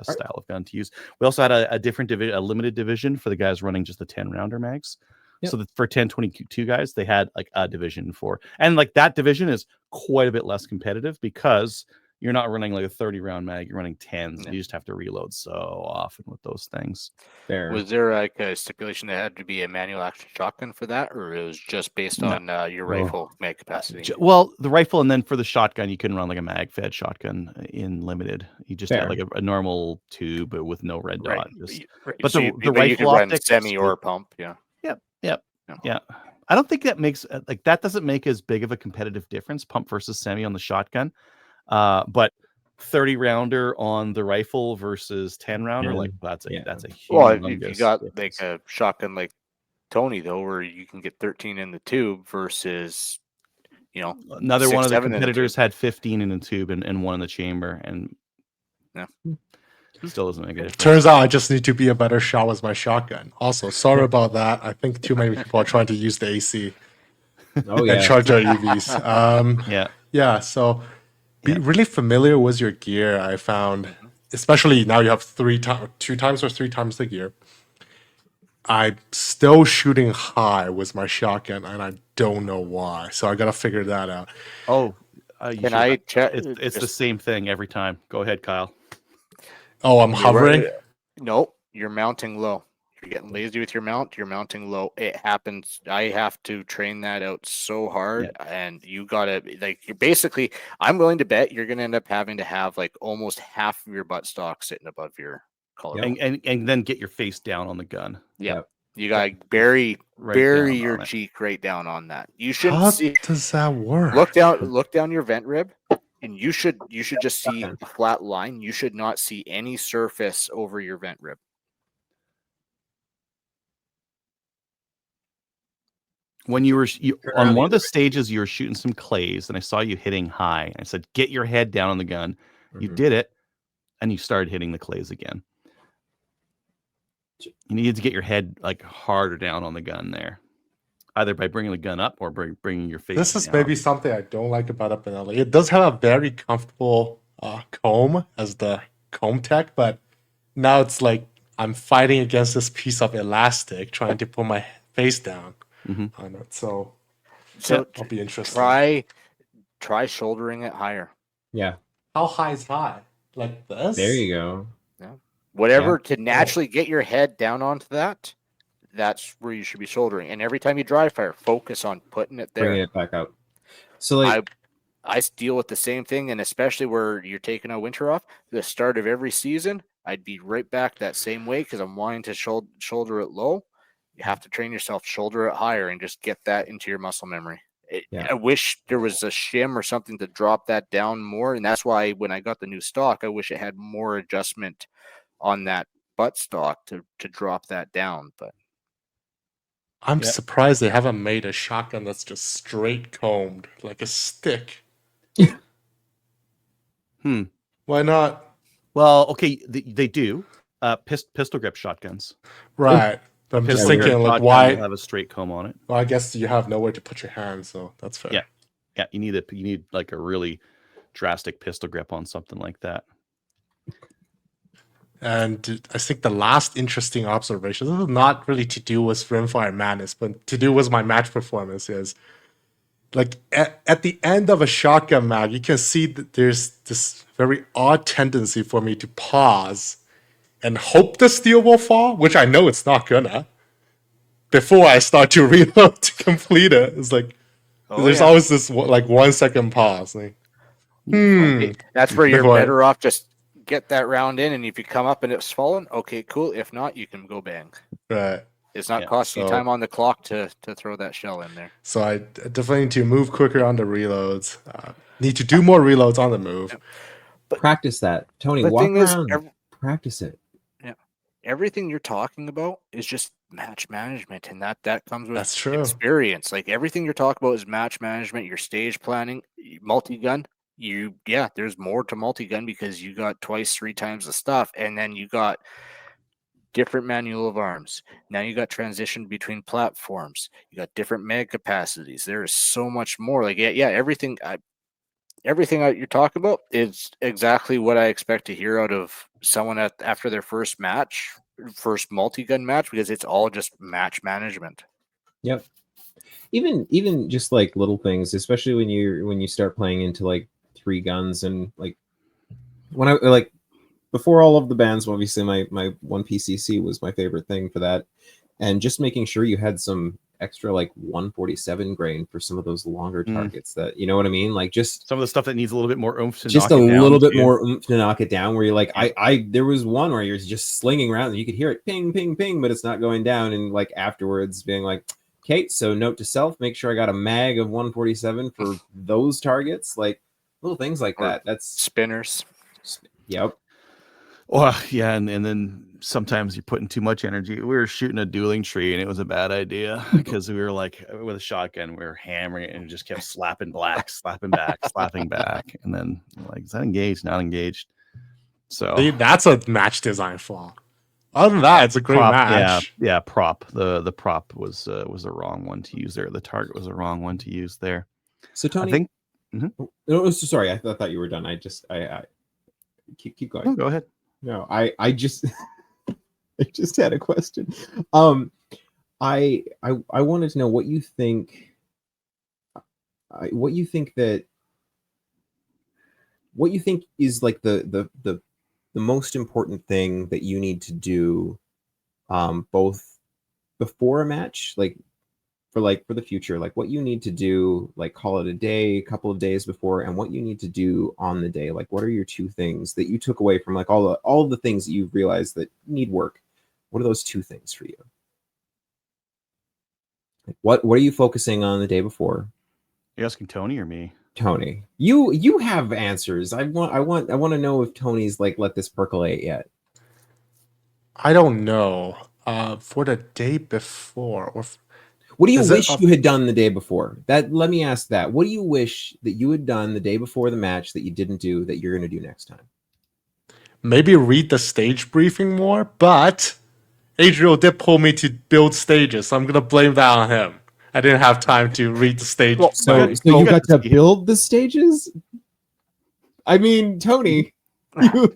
style of gun to use. We also had a different division, a limited division for the guys running just the 10 rounder mags. Yep. So that for 1022 guys, they had like a division for, and like that division is quite a bit less competitive because you're not running like a 30 round mag, you're running 10s. You just have to reload so often with those things. Fair. Was there like a stipulation that had to be a manual action shotgun for that, or it was just based on your rifle mag capacity? Well, the rifle, and then for the shotgun, you couldn't run like a mag fed shotgun in limited. You just had like a normal tube but with no red dot. But so the rifle you could optic, run semi or pump, Yeah. I don't think that makes like that doesn't make as big of a competitive difference, pump versus semi on the shotgun. But 30 rounder on the rifle versus 10 rounder, like that's a huge. Well, if you got like a shotgun like Tony though, where you can get 13 in the tube versus another 6, one of the 7 competitors had 15 in the tube and 1 in the chamber, and it still doesn't make a difference. Turns out I just need to be a better shot with my shotgun. Also, sorry about that. I think too many people are trying to use the AC and charge our EVs. So be really familiar with your gear. I found, especially now you have 2 times or 3 times the gear. I'm still shooting high with my shotgun, and I don't know why. So I gotta figure that out. Can I check? It's the same thing every time. Go ahead, Kyle. Oh, I'm hovering? No, you're mounting low. You're getting lazy with your mount. You're mounting low. It happens. I have to train that out so hard, and you gotta you're basically. I'm willing to bet you're gonna end up having to have like almost half of your butt stock sitting above your collar, and then get your face down on the gun. Yeah, you gotta bury your cheek right down on that. You shouldn't How see. does that work? Look down your vent rib. And you should just see a flat line. You should not see any surface over your vent rib. When you were on one of the stages, you were shooting some clays, and I saw you hitting high. I said, "Get your head down on the gun." You did it, and you started hitting the clays again. You needed to get your head like harder down on the gun there, either by bringing the gun up or bringing your face. This is maybe something I don't like about up in LA. It does have a very comfortable comb as the comb tech, but now it's like I'm fighting against this piece of elastic trying to put my face down on it. So I'll be interested. Try shouldering it higher. Yeah. How high is high? Like this? There you go. Yeah. Whatever to naturally get your head down onto that. That's where you should be shouldering. And every time you dry fire, focus on putting it there. Bringing it back up. So like I deal with the same thing, and especially where you're taking a winter off, the start of every season, I'd be right back that same way because I'm wanting to shoulder it low. You have to train yourself, shoulder it higher, and just get that into your muscle memory. I wish there was a shim or something to drop that down more, and that's why when I got the new stock, I wish it had more adjustment on that butt stock to drop that down. But I'm surprised they haven't made a shotgun that's just straight combed, like a stick. Why not? Well, okay, they do pistol grip shotguns, right? But I'm just thinking, like, why have a straight comb on it? Well, I guess you have nowhere to put your hands, so that's fair. Yeah. You need like a really drastic pistol grip on something like that. And I think the last interesting observation, this is not really to do with Rimfire Madness, but to do with my match performance, is like at the end of a shotgun mag, you can see that there's this very odd tendency for me to pause and hope the steel will fall, which I know it's not gonna, before I start to reload to complete it. It's like there's always this like 1 second pause. Like, That's where you're before I- better off just get that round in, and if you come up and it's fallen, okay, cool. If not, you can go bang. right. It's not Yeah, costing you so- time on the clock to throw that shell in there. So I definitely need to move quicker on the reloads. Need to do more reloads on the move. Practice that, Tony. The Walk thing is, around. Practice it. everything you're talking about is just match management, and that comes with That's true. experience. Like everything you're talking about is match management, your stage planning, multi-gun. There's more to multi-gun because you got twice, 3 times the stuff, and then you got different manual of arms. Now you got transition between platforms. You got different mag capacities. There is so much more. Like everything you're talking about is exactly what I expect to hear out of someone after their first multi-gun match, because it's all just match management. Yep. Even just like little things, especially when you start playing into like 3 guns, and like when I like before all of the bands, obviously my 1PCC was my favorite thing for that, and just making sure you had some extra like 147 grain for some of those longer targets that, you know what I mean, like just Some of the stuff that needs a little bit more oomph to just knock a it down, little bit too. more oomph to knock it down, where you're like, Yeah. I there was one where you're just slinging around and you could hear it ping ping ping, but it's not going down, and like afterwards being like, okay, so note to self, make sure I got a mag of 147 for those targets, like little things like Or that. That's spinners. Yep. Oh, yeah, and then sometimes you're putting too much energy. We were shooting a dueling tree, and it was a bad idea because we were like with a shotgun, we were hammering it and it just kept slapping back, slapping back, and then like, is that engaged? Not engaged. So See, that's a match design flaw. Other than that, it's a great prop, match. yeah, prop. The prop was the wrong one to use there. The target was the wrong one to use there. So Tony, I think. no, sorry, I thought you were done. I keep going. Oh, go ahead. No, I just I just had a question. I wanted to know what you think. What you think is like the most important thing that you need to do, both before a match, like for the future, like what you need to do, like call it a day, a couple of days before, and what you need to do on the day. Like, what are your 2 things that you took away from like all of the things that you realized that need work? What are those 2 things for you? Like, what are you focusing on the day before? You asking Tony or me? Tony, you have answers. I want to know if Tony's like let this percolate yet. I don't know. For the day before, or What do you Is it wish a- you had done the day before? Let me ask that. What do you wish that you had done the day before the match that you didn't do that you're going to do next time? maybe read the stage briefing more, but Adriel did pull me to build stages, so I'm gonna blame that on him. I didn't have time to read the stage. Well, So briefing. you got to see. build the stages? I mean, Tony, you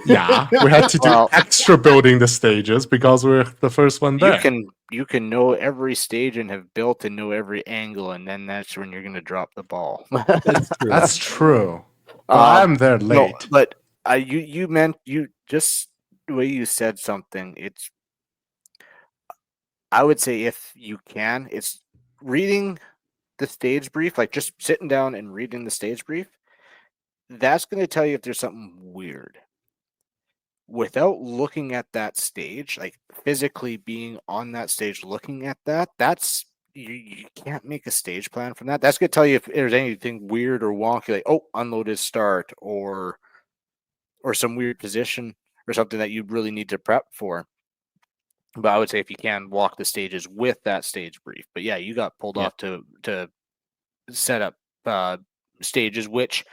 Yeah, we had to do Well- extra building the stages because we're the first one there. You can know every stage and have built and know every angle, and then that's when you're going to drop the ball. That's true. That's true. But I'm there No, late. but you meant you just the way you said something. It's I would say if you can, it's reading the stage brief, like just sitting down and reading the stage brief. That's going to tell you if there's something weird. Without looking at that stage, like physically being on that stage, looking at that, that's you can't make a stage plan from that. That's going to tell you if there's anything weird or wonky, like unloaded start or some weird position or something that you really need to prep for. But I would say if you can walk the stages with that stage brief. But yeah, you got pulled off to set up stages, which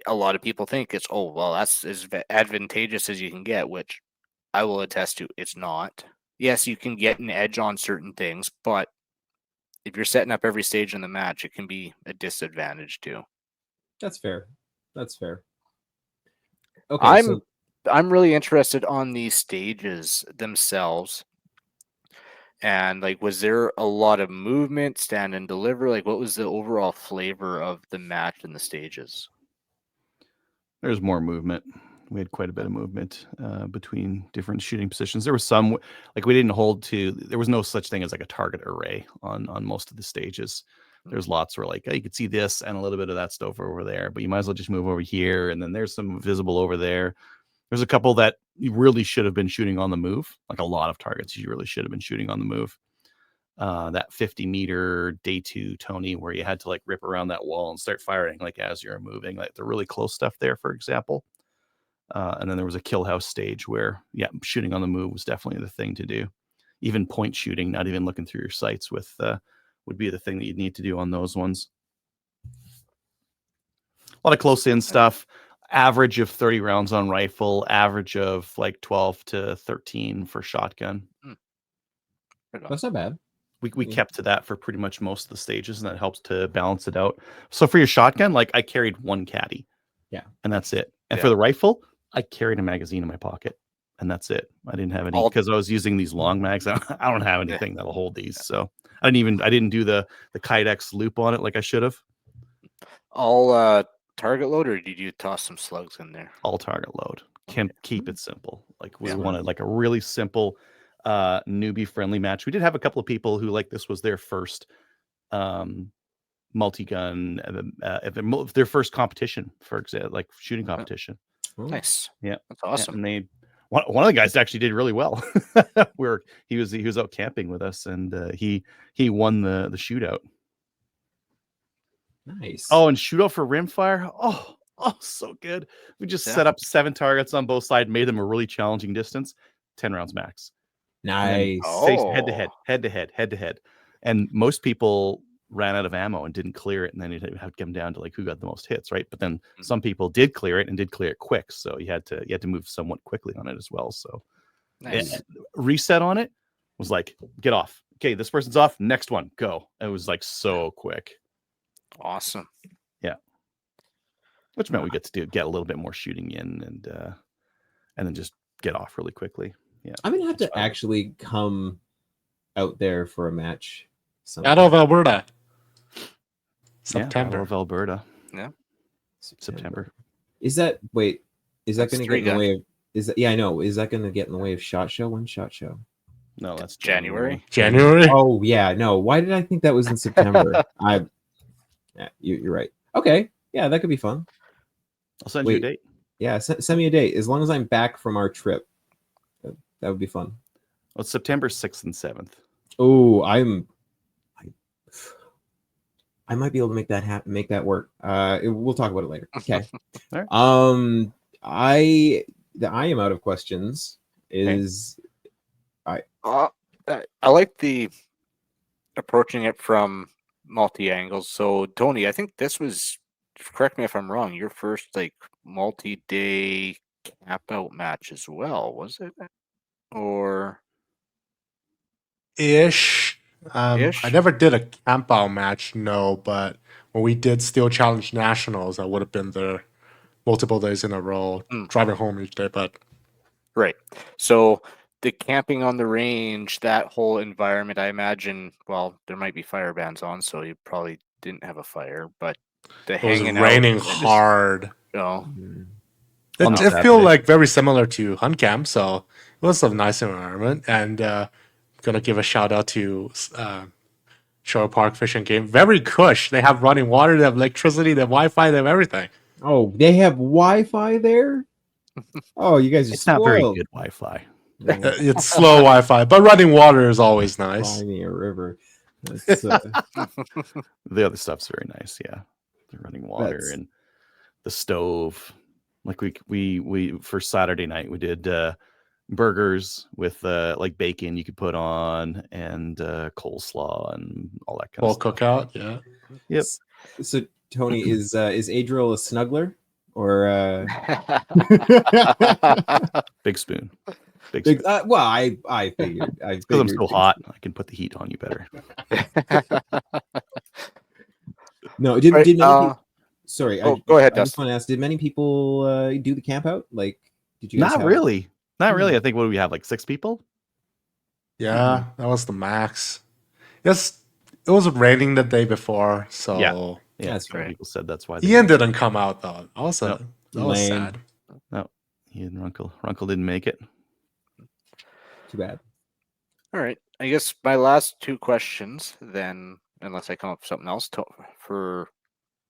a lot of people think it's that's as advantageous as you can get, which I will attest to it's not. Yes, you can get an edge on certain things, but if you're setting up every stage in the match, it can be a disadvantage too. That's fair. That's fair. Okay, I'm really interested on the stages themselves. And like, was there a lot of movement, stand and deliver? Like, what was the overall flavor of the match and the stages? There's more movement. We had quite a bit of movement between different shooting positions. There was some, like we didn't hold to. There was no such thing as like a target array on most of the stages. There's lots where like, oh, you could see this and a little bit of that stuff over there, but you might as well just move over here. And then there's some visible over there. There's a couple that you really should have been shooting on the move. Like a lot of targets you really should have been shooting on the move. That 50-meter day 2 Tony, where you had to like rip around that wall and start firing like as you're moving, like the really close stuff there, for example. And then there was a kill house stage where, yeah, shooting on the move was definitely the thing to do. Even point shooting, not even looking through your sights, with would be the thing that you'd need to do on those ones. A lot of close in stuff. Average of 30 rounds on rifle. Average of like 12 to 13 for shotgun. That's not bad. We kept to that for pretty much most of the stages, and that helps to balance it out. So for your shotgun, like I carried one caddy. Yeah. And that's it. And for the rifle, I carried a magazine in my pocket, and that's it. I didn't have any because I was using these long mags. I don't have anything that'll hold these. So I didn't do the Kydex loop on it like I should have. All target load, or did you toss some slugs in there? All target load. Can keep it simple. Like we wanted like a really simple newbie friendly match. We did have a couple of people who like this was their first multi-gun their first competition, for example, like shooting competition. Nice. Yeah, that's awesome. And they one of the guys actually did really well. Where he was out camping with us, and he won the shootout. Nice. Oh, and shootout for Rimfire. Oh, so good. We just set up 7 targets on both sides, made them a really challenging distance, 10 rounds max. Nice. Head to head. And most people ran out of ammo and didn't clear it, and then you'd have to come down to like who got the most hits, right? But then some people did clear it and did clear it quick, so you had to move somewhat quickly on it as well. So nice. Reset on it was like, get off. Okay, this person's off. Next one, go. It was like so quick. Awesome. Yeah. Which meant we get a little bit more shooting in, and then just get off really quickly. Yeah. I'm gonna have to actually come out there for a match. Out of Alberta. September. Out of Alberta. Yeah. September. Is that going to get in the way of? Is that I know? Is that going to get in the way of SHOT Show? When's SHOT Show? No, that's January. Oh yeah, no. Why did I think that was in September? You're right. Okay, yeah, that could be fun. I'll send you a date. Yeah, send me a date as long as I'm back from our trip. That would be fun. Well, it's September 6th and 7th. Oh, I might be able to make that happen. Make that work. We'll talk about it later. Okay. Right. I am out of questions. I like the approaching it from multi angles. So Tony, I think this was, correct me if I'm wrong, your first like multi-day camp out match as well, was it? Or ish. I never did a camp out match, no, but when we did Steel Challenge Nationals, I would have been there multiple days in a row, driving home each day. But right. So the camping on the range, that whole environment, I imagine, well, there might be fire bans on, so you probably didn't have a fire, but the hanging out. It was raining hard. It felt like very similar to Hunt Camp, so it was a nice environment. And gonna give a shout out to Shore Park Fishing Game. Very cush. They have running water, they have electricity, they have Wi-Fi, they have everything. Oh, they have Wi-Fi there? Oh, you guys are It's spoiled. not very good Wi-Fi. It's slow Wi-Fi, but running water is always nice. Buy me a river. The other stuff's very nice. Yeah, the running water and the stove. Like we for Saturday night we did burgers with like bacon you could put on, and coleslaw and all that kind of stuff. Cookout. Yeah. Yep. So Tony, is Adriel a snuggler or Big spoon? Big, well, I figured. Because I'm so hot, I can put the heat on you better. No, did many people, sorry. Go ahead, I just want to ask: did many people do the camp out? Like, did you? Not really. I think what do we have? Like 6 people. Yeah, that was the max. Yes, it was raining the day before, so Yeah, That's some right. people said that's why. Ian didn't come out though. Also, Nope. that was Lame. sad. No, he and Runkle didn't make it. Too bad. All right. I guess my last two questions, then, unless I come up with something else, we'll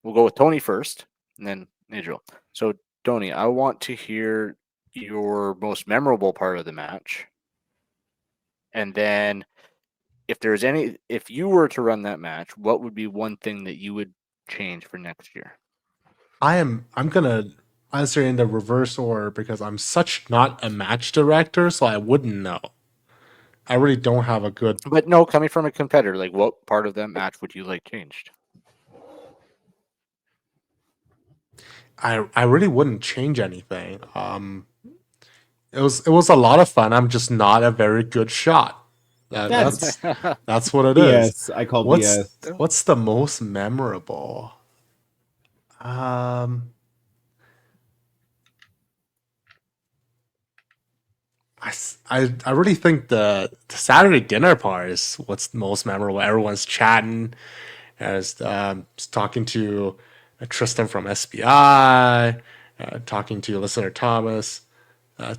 go with Tony first, and then Adriel. So, Tony, I want to hear your most memorable part of the match, and then if you were to run that match, what would be one thing that you would change for next year? I'm gonna answer in the reverse order because I'm such not a match director, so I wouldn't know. I really don't have a good. But no, coming from a competitor, like what part of that match would you like changed? I really wouldn't change anything. It was a lot of fun. I'm just not a very good shot. That's what it is. BS. I call What's BS. what's the most memorable? I really think the Saturday dinner part is what's most memorable. Everyone's chatting, as talking to Tristan from SBI, talking to listener Thomas,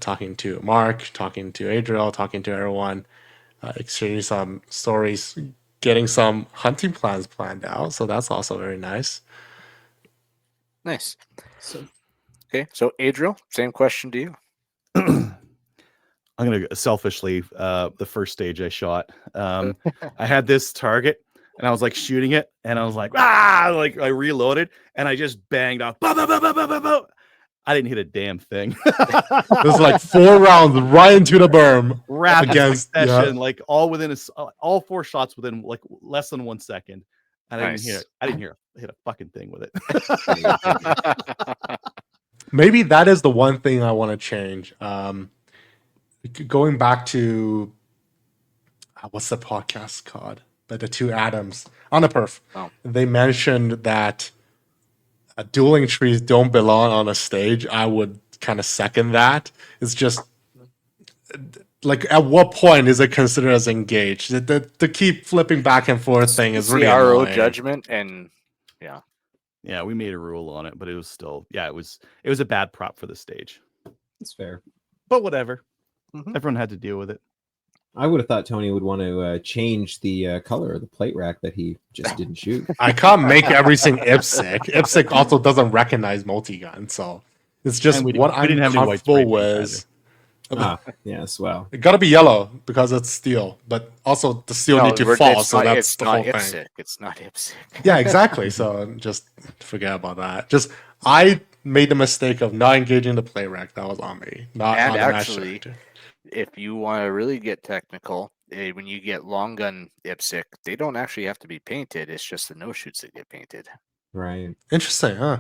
talking to Mark, talking to Adriel, talking to everyone, exchanging some stories, getting some hunting plans planned out. So that's also very nice. Nice. So Okay, so Adriel, same question to you. I'm gonna selfishly, the first stage I shot, I had this target and I was like shooting it, and I was like, like I reloaded and I just banged off. Bah, bah, bah, bah, bah, bah, bah. I didn't hit a damn thing. It was like 4 rounds right into the berm. Rapid Against- succession, yeah. like all within all 4 shots within like less than 1 second. And Nice. I didn't hit a fucking thing with it. Maybe that is the one thing I want to change. Going back to what's the podcast called? The two Adams on the perf. Oh. They mentioned that dueling trees don't belong on a stage. I would kind of second that. It's just like, at what point is it considered as engaged? The keep flipping back and forth thing is It's really the RO annoying. judgment, and yeah. Yeah, we made a rule on it, but it was still, it was a bad prop for the stage. that's fair. But whatever. Mhm. Everyone had to deal with it. I would have thought Tony would want to change the color of the plate rack that he just didn't shoot. I can't make everything IPSC. IPSC also doesn't recognize multi-gun, so it's just And we what didn't I'm have any white spray comfortable paint with. Yes, well. It gotta be yellow because it's steel, but also the steel need to fall, so that's the whole thing. IPSC. It's not IPSC. Yeah, exactly. So just forget about that. Just I made the mistake of not engaging the play rack. That was on me. Not And the match actually, director. if you want to really get technical, when you get long gun IPSC, they don't actually have to be painted. It's just the no shoots that get painted. Right. Interesting, huh?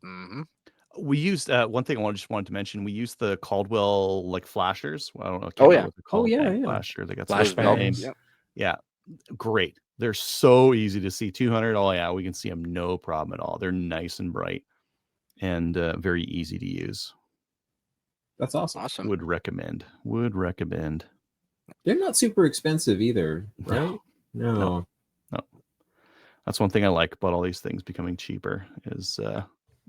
Mm-hmm. We used one thing I just wanted to mention. We used the Caldwell like flashers. I don't know. Oh, yeah. What they're called. yeah, Bang yeah. Flasher. They got Flash some bangs. names. Yep. Yeah, great. They're so easy to see. 200. Oh yeah, we can see them no problem at all. They're nice and bright and very easy to use. That's awesome. Awesome. Would recommend. They're not super expensive either, right? No. That's one thing I like about all these things becoming cheaper is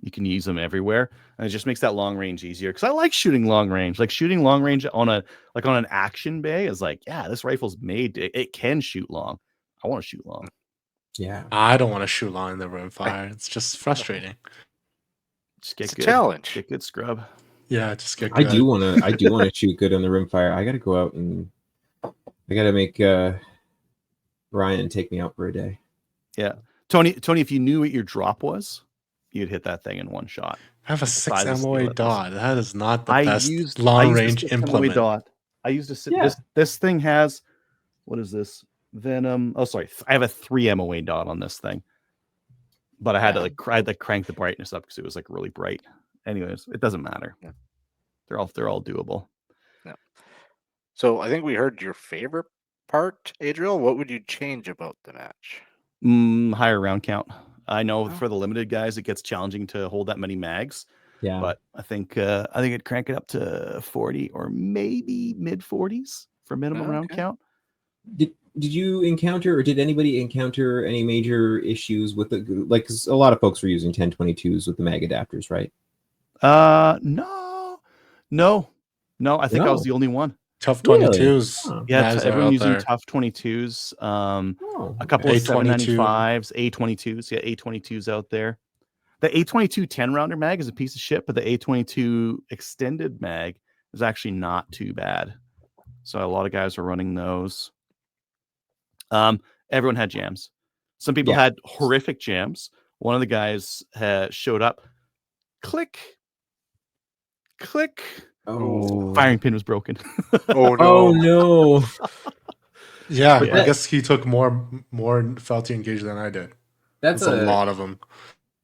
you can use them everywhere, and it just makes that long range easier. Because I like shooting long range. Like shooting long range on an action bay is like, yeah, this rifle's made. It can shoot long. I want to shoot long. Yeah. I don't want to shoot long in the rimfire. It's just frustrating. Just get It's a good. challenge. Get good scrub. Yeah, just get I good. do want to shoot good on the rimfire. I got to go out and I got to make Ryan take me out for a day. Yeah, Tony, if you knew what your drop was, you'd hit that thing in one shot. I have a By 6 the MOA steel dot. That is not the I best used long a range 6 MOA implement. dot. I used a Yeah. this thing has, what is this? Venom. Oh, sorry. I have a 3 MOA dot on this thing, but I had to crank the brightness up because it was like really bright. Anyways, it doesn't matter. Yeah. They're all doable. Yeah. So I think we heard your favorite part, Adriel. What would you change about the match? Higher round count. I know Oh. for the limited guys, it gets challenging to hold that many mags. Yeah. But I think it'd crank it up to 40 or maybe mid 40s. for minimum round Okay. count. Did you encounter, or did anybody encounter any major issues with the, like, 'cause a lot of folks were using 1022s with the mag adapters, right? No. I think I was No. the only one. Tough Really? 22s. Oh. Yeah, mags are everyone out using there. tough 22s. Oh, A couple of A22. 795s, A22s. Yeah, A22s out there. The A22 10-rounder mag is a piece of shit, but the A22 extended mag is actually not too bad. So a lot of guys are running those. Everyone had jams. Some people Yeah. had horrific jams. One of the guys showed up. Click. Oh. Firing pin was broken. Oh no. Oh no. Yeah, But I guess he took more felty engage than I did. That's That's a lot of them.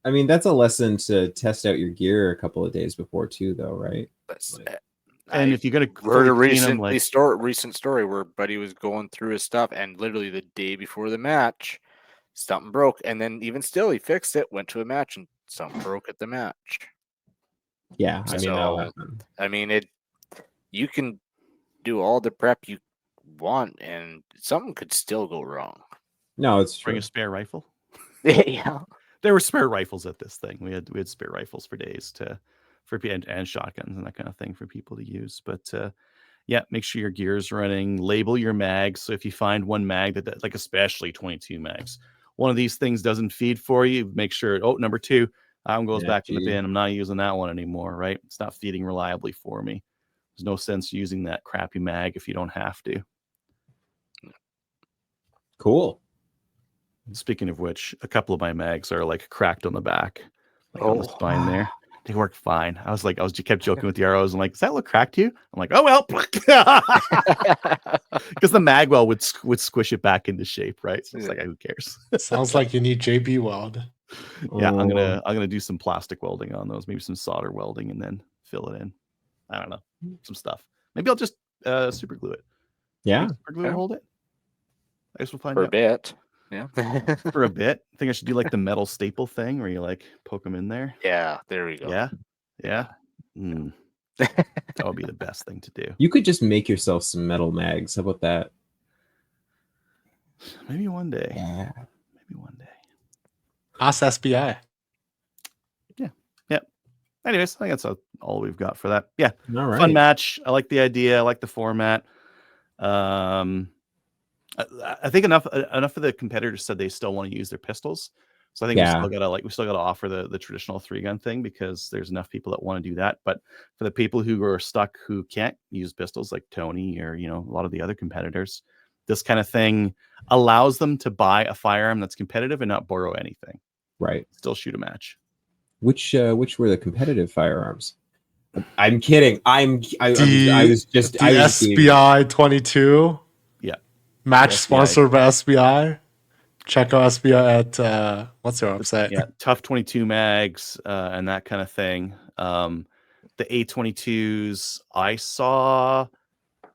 I mean, that's a lesson to test out your gear a couple of days before too, though, right? And if you're gonna heard a fully clean 'em, recent story where Buddy was going through his stuff, and literally the day before the match, something broke, and then even still, he fixed it, went to a match, and something broke at the match. Yeah, I mean, that'll So, happen. I mean, you can do all the prep you want, and something could still go wrong. No, it's bring true. a spare rifle. Yeah. There were spare rifles at this thing. We had spare rifles for days and shotguns and that kind of thing for people to use. But yeah, make sure your gear is running. Label your mags. So if you find one mag that, like especially 22 mags, one of these things doesn't feed for you, make sure. Oh, number 2, that one goes Yeah, back in the gee. bin. I'm not using that one anymore. Right? It's not feeding reliably for me. There's no sense using that crappy mag if you don't have to. Cool. Speaking of which, a couple of my mags are like cracked on the back, like on the Oh. spine there. They work fine. I kept joking with the arrows. I'm like, does that look cracked to you? I'm like, oh well, because the magwell would squish it back into shape, right? So it's like, who cares? Sounds like you need JB weld. Yeah, I'm Oh. gonna do some plastic welding on those, maybe some solder welding, and then fill it in. I don't know, some stuff. Maybe I'll just super glue it. Yeah. Super glue to hold it. I guess we'll find For a out. bit. Yeah. For a bit. I think I should do like the metal staple thing where you like poke them in there. Yeah, there we go. Yeah. That would be the best thing to do. You could just make yourself some metal mags. How about that? Maybe one day. Yeah. Maybe one day. Ask SBI. Yeah. Anyways, I think that's all we've got for that. Yeah. All right. Fun match. I like the idea. I like the format. I think enough of the competitors said they still want to use their pistols. So I think we still gotta offer the traditional 3-gun thing, because there's enough people that want to do that. But for the people who are stuck, who can't use pistols, like Tony or a lot of the other competitors, this kind of thing allows them to buy a firearm that's competitive and not borrow anything. Right. Still shoot a match. Which were the competitive firearms? I'm kidding. I was just the SBI 22. Yeah. Match sponsored by SBI. Check out SBI at what's their website? Yeah, tough 22 mags and that kind of thing. The A22s, I saw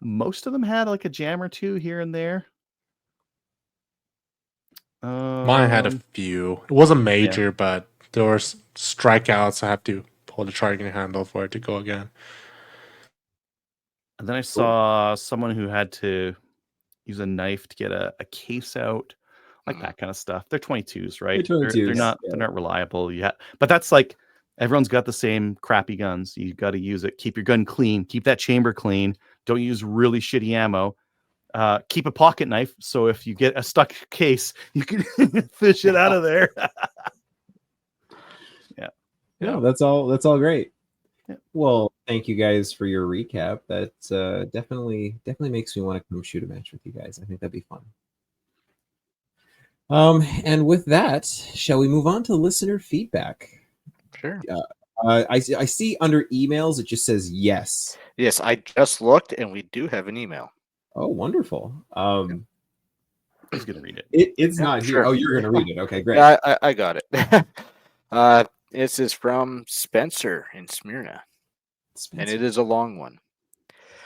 most of them had like a jam or two here and there. Mine had a few. It wasn't major, but there were strikeouts. I have to pull the charging handle for it to go again. And then I saw someone who had to use a knife to get a case out, like that kind of stuff. They're 22s, right? They're not reliable. But that's like everyone's got the same crappy guns. You got to use it. Keep your gun clean. Keep that chamber clean. Don't use really shitty ammo. Keep a pocket knife, so if you get a stuck case, you can fish it out of there. No, that's all great. Yeah. Well, thank you guys for your recap. That definitely makes me want to come shoot a match with you guys. I think that'd be fun. And with that, shall we move on to listener feedback? Sure. I see under emails it just says yes. Yes, I just looked, and we do have an email. Oh, wonderful. Who's gonna read it? It's not here. Sure. Oh, you're gonna read it. Okay, great. Yeah, I got it. This is from Spencer in Smyrna, and it is a long one.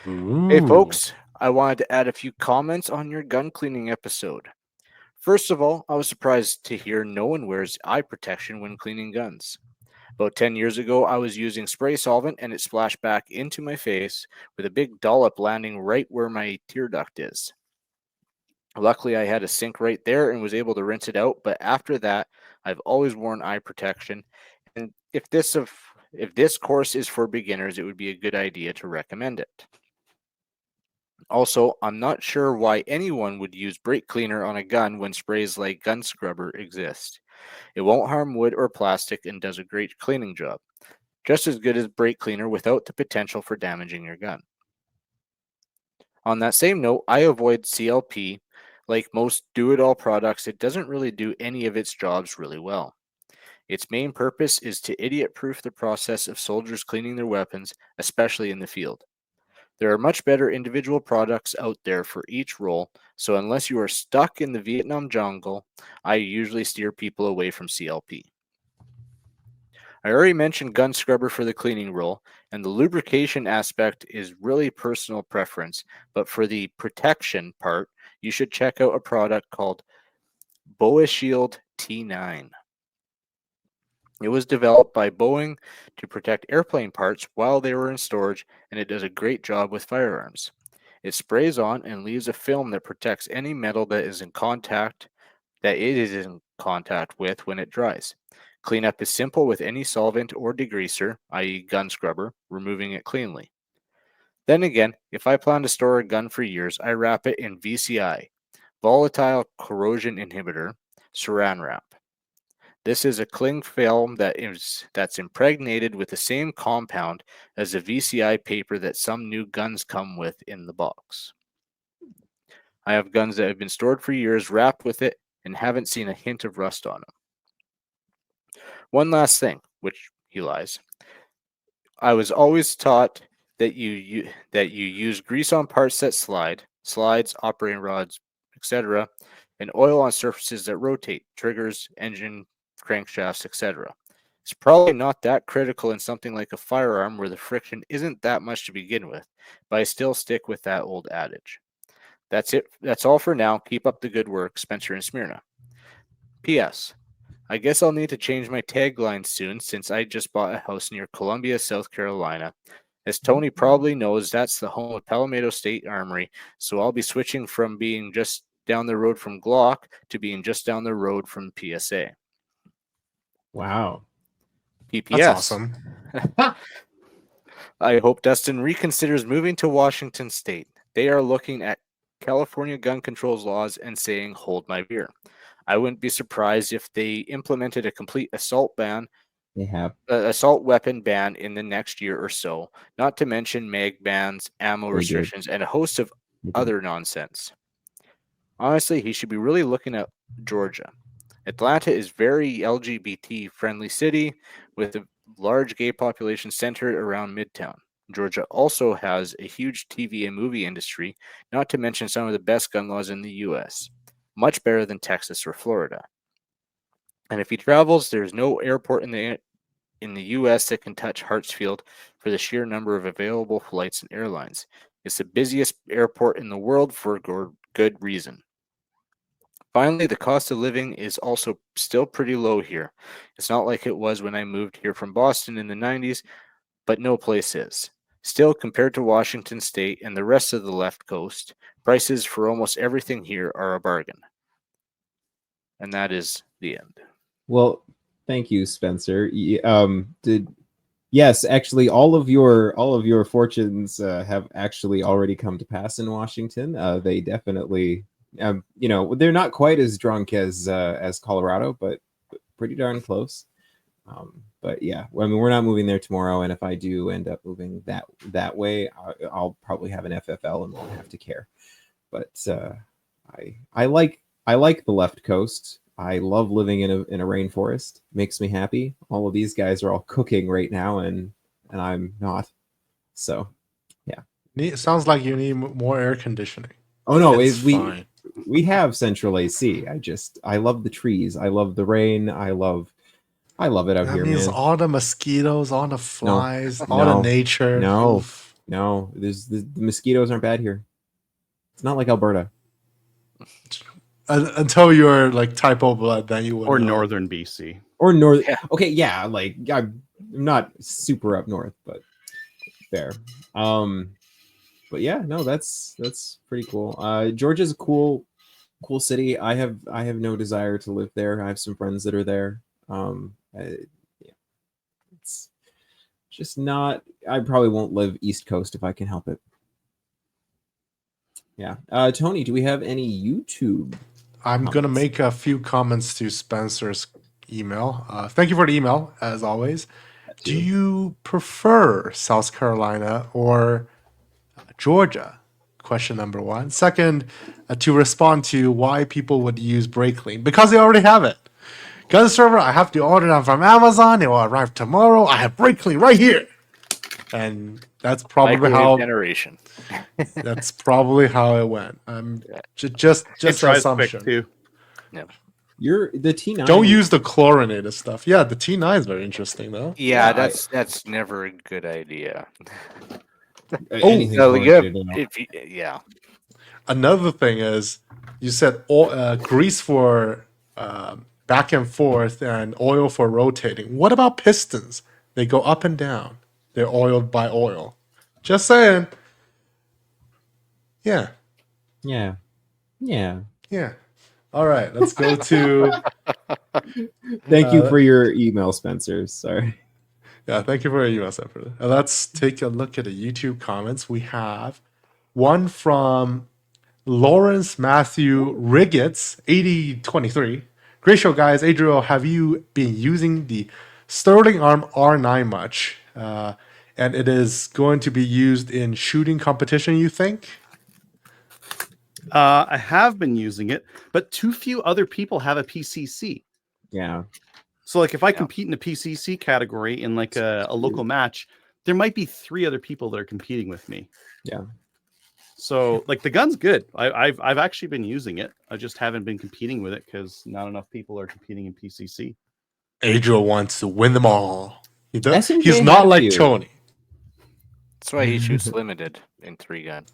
Ooh. Hey, folks, I wanted to add a few comments on your gun cleaning episode. First of all, I was surprised to hear no one wears eye protection when cleaning guns. About 10 years ago, I was using spray solvent and it splashed back into my face with a big dollop landing right where my tear duct is. Luckily, I had a sink right there and was able to rinse it out, but after that, I've always worn eye protection. And if this course is for beginners, it would be a good idea to recommend it. Also, I'm not sure why anyone would use brake cleaner on a gun when sprays like gun scrubber exist. It won't harm wood or plastic and does a great cleaning job. Just as good as brake cleaner without the potential for damaging your gun. On that same note, I avoid CLP. Like most do-it-all products, it doesn't really do any of its jobs really well. Its main purpose is to idiot-proof the process of soldiers cleaning their weapons, especially in the field. There are much better individual products out there for each role, so unless you are stuck in the Vietnam jungle, I usually steer people away from CLP. I already mentioned gun scrubber for the cleaning role, and the lubrication aspect is really personal preference, but for the protection part, you should check out a product called Boa Shield T9. It was developed by Boeing to protect airplane parts while they were in storage, and it does a great job with firearms. It sprays on and leaves a film that protects any metal that it is in contact with when it dries. Cleanup is simple with any solvent or degreaser, i.e. gun scrubber, removing it cleanly. Then again, if I plan to store a gun for years, I wrap it in VCI, volatile corrosion inhibitor, saran wrap. This is a cling film that's impregnated with the same compound as the VCI paper that some new guns come with in the box. I have guns that have been stored for years wrapped with it and haven't seen a hint of rust on them. One last thing, which he lies. I was always taught that you use grease on parts that slides, operating rods, etc., and oil on surfaces that rotate, triggers, engine, crankshafts, etc. It's probably not that critical in something like a firearm where the friction isn't that much to begin with, but I still stick with that old adage. That's it. That's all for now. Keep up the good work, Spencer and Smyrna. P.S. I guess I'll need to change my tagline soon since I just bought a house near Columbia, South Carolina. As Tony probably knows, that's the home of Palmetto State Armory, so I'll be switching from being just down the road from Glock to being just down the road from PSA. Wow. PPS. That's awesome. I hope Dustin reconsiders moving to Washington State. They are looking at California gun controls laws and saying, hold my beer. I wouldn't be surprised if they implemented a complete assault weapon ban in the next year or so, not to mention mag bans, ammo restrictions, and a host of other nonsense. Honestly, he should be really looking at Georgia. Atlanta is very LGBT-friendly city with a large gay population centered around Midtown. Georgia also has a huge TV and movie industry, not to mention some of the best gun laws in the U.S., much better than Texas or Florida. And if he travels, there's no airport in the U.S. that can touch Hartsfield for the sheer number of available flights and airlines. It's the busiest airport in the world for good reason. Finally, the cost of living is also still pretty low here. It's not like it was when I moved here from Boston in the 90s, but no place is. Still, compared to Washington State and the rest of the left coast, prices for almost everything here are a bargain. And that is the end. Well, thank you, Spencer. Yes, actually, all of your fortunes have actually already come to pass in Washington. They definitely, they're not quite as drunk as Colorado, but pretty darn close. But yeah, I mean, we're not moving there tomorrow, and if I do end up moving that way, I'll probably have an FFL and won't have to care. But I like the left coast. I love living in a rainforest. Makes me happy. All of these guys are all cooking right now, and I'm not. So, yeah. It sounds like you need more air conditioning. Oh no, fine. we have central AC. I love the trees. I love the rain. I love it out here, means man. all the mosquitoes, all the flies, all No. the nature. No, Oof. no. The mosquitoes aren't bad here. It's not like Alberta. Until you're like typo blood, then you would Or know. northern BC. Or north. Yeah. Okay, yeah. Like not super up north, but fair. But yeah, no, that's pretty cool. Georgia's a cool city. I have no desire to live there. I have some friends that are there. Yeah, it's just not. I probably won't live East Coast if I can help it. Yeah. Tony, do we have any YouTube? I'm going to make a few comments to Spencer's email. Thank you for the email, as always. Do you prefer South Carolina or Georgia? Question number one. Second, to respond to why people would use Breakling. Because they already have it. Gun server, I have to order them from Amazon. It will arrive tomorrow. I have Breakling right here. And that's probably Microwave generation. That's probably how it went. Just It dries assumption. quick too. Yeah. You're the T9. Don't use the chlorinated stuff. Yeah, the T9 is very interesting though. Yeah, that's never a good idea. Anything So yeah. Another thing is, you said grease for back and forth and oil for rotating. What about pistons? They go up and down. They're oiled by oil. Just saying. Yeah. Yeah. Yeah. Yeah. All right, let's go to. Thank you for your email, Spencer. Sorry. Yeah, thank you for your email, Spencer. Let's take a look at the YouTube comments. We have one from Lawrence Matthew Riggets, 8023. Great show, guys. Adriel, have you been using the Sterling Arm R9 much? And it is going to be used in shooting competition, you think? I have been using it, but too few other people have a PCC. Yeah. So, like, if I compete in a PCC category in like a local match, there might be 3 other people that are competing with me. Yeah. So, like, the gun's good. I've actually been using it. I just haven't been competing with it because not enough people are competing in PCC. Adriel wants to win them all. SMJ He's had not a like few. Tony. That's why he shoots limited in 3-gun.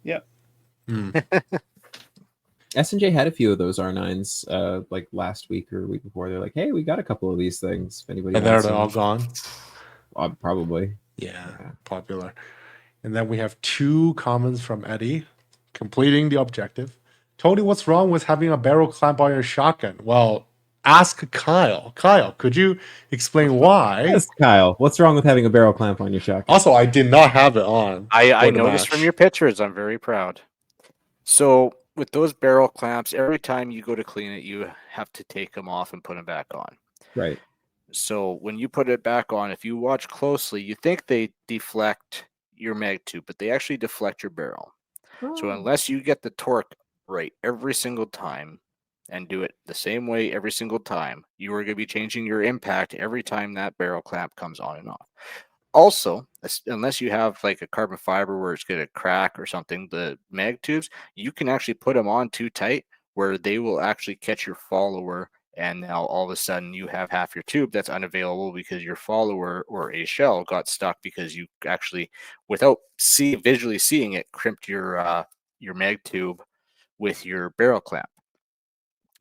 Yeah. S&J had a few of those R9s like last week or week before. They're like, hey, we got a couple of these things. If anybody And wants they're them. all gone. Probably. Yeah, popular. And then we have 2 comments from Eddie, completing the objective. Tony, what's wrong with having a barrel clamp on your shotgun? Well, ask Kyle. Kyle, could you explain why? Yes, Kyle. What's wrong with having a barrel clamp on your shotgun? Also, I did not have it on. I noticed from your pictures. I'm very proud. So with those barrel clamps, every time you go to clean it, you have to take them off and put them back on. Right. So when you put it back on, if you watch closely, you think they deflect your mag tube, but they actually deflect your barrel. So unless you get the torque right every single time and do it the same way every single time, you are going to be changing your impact every time that barrel clamp comes on and off. Also, unless you have like a carbon fiber where it's going to crack or something, the mag tubes, you can actually put them on too tight where they will actually catch your follower. And now all of a sudden you have half your tube that's unavailable because your follower or a shell got stuck because you actually, without visually seeing it, crimped your mag tube with your barrel clamp.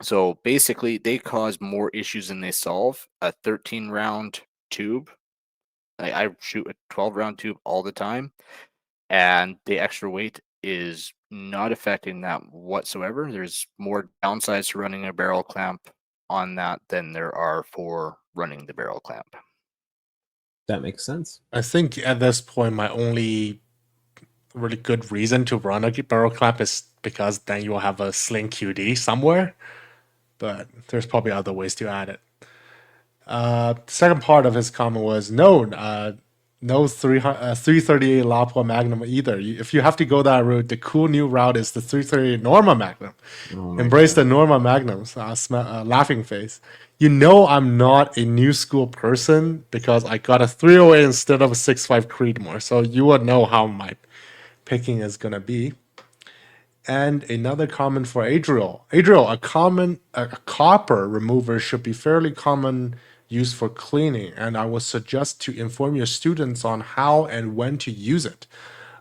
So basically, they cause more issues than they solve. A 13-round tube. I shoot a 12-round tube all the time, and the extra weight is not affecting that whatsoever. There's more downsides to running a barrel clamp on that than there are for running the barrel clamp. That makes sense. I think at this point, my only really good reason to run a barrel clamp is because then you will have a sling QD somewhere. But there's probably other ways to add it. The second part of his comment was no 338 Lapua Magnum either. If you have to go that route, the cool new route is the 338 Norma Magnum. Embrace the Norma Magnums. Laughing face. You know I'm not a new school person because I got a 308 instead of a 6.5 Creedmoor. So you would know how my picking is going to be. And another comment for Adriel. Adriel, a copper remover should be fairly common use for cleaning, and I would suggest to inform your students on how and when to use it.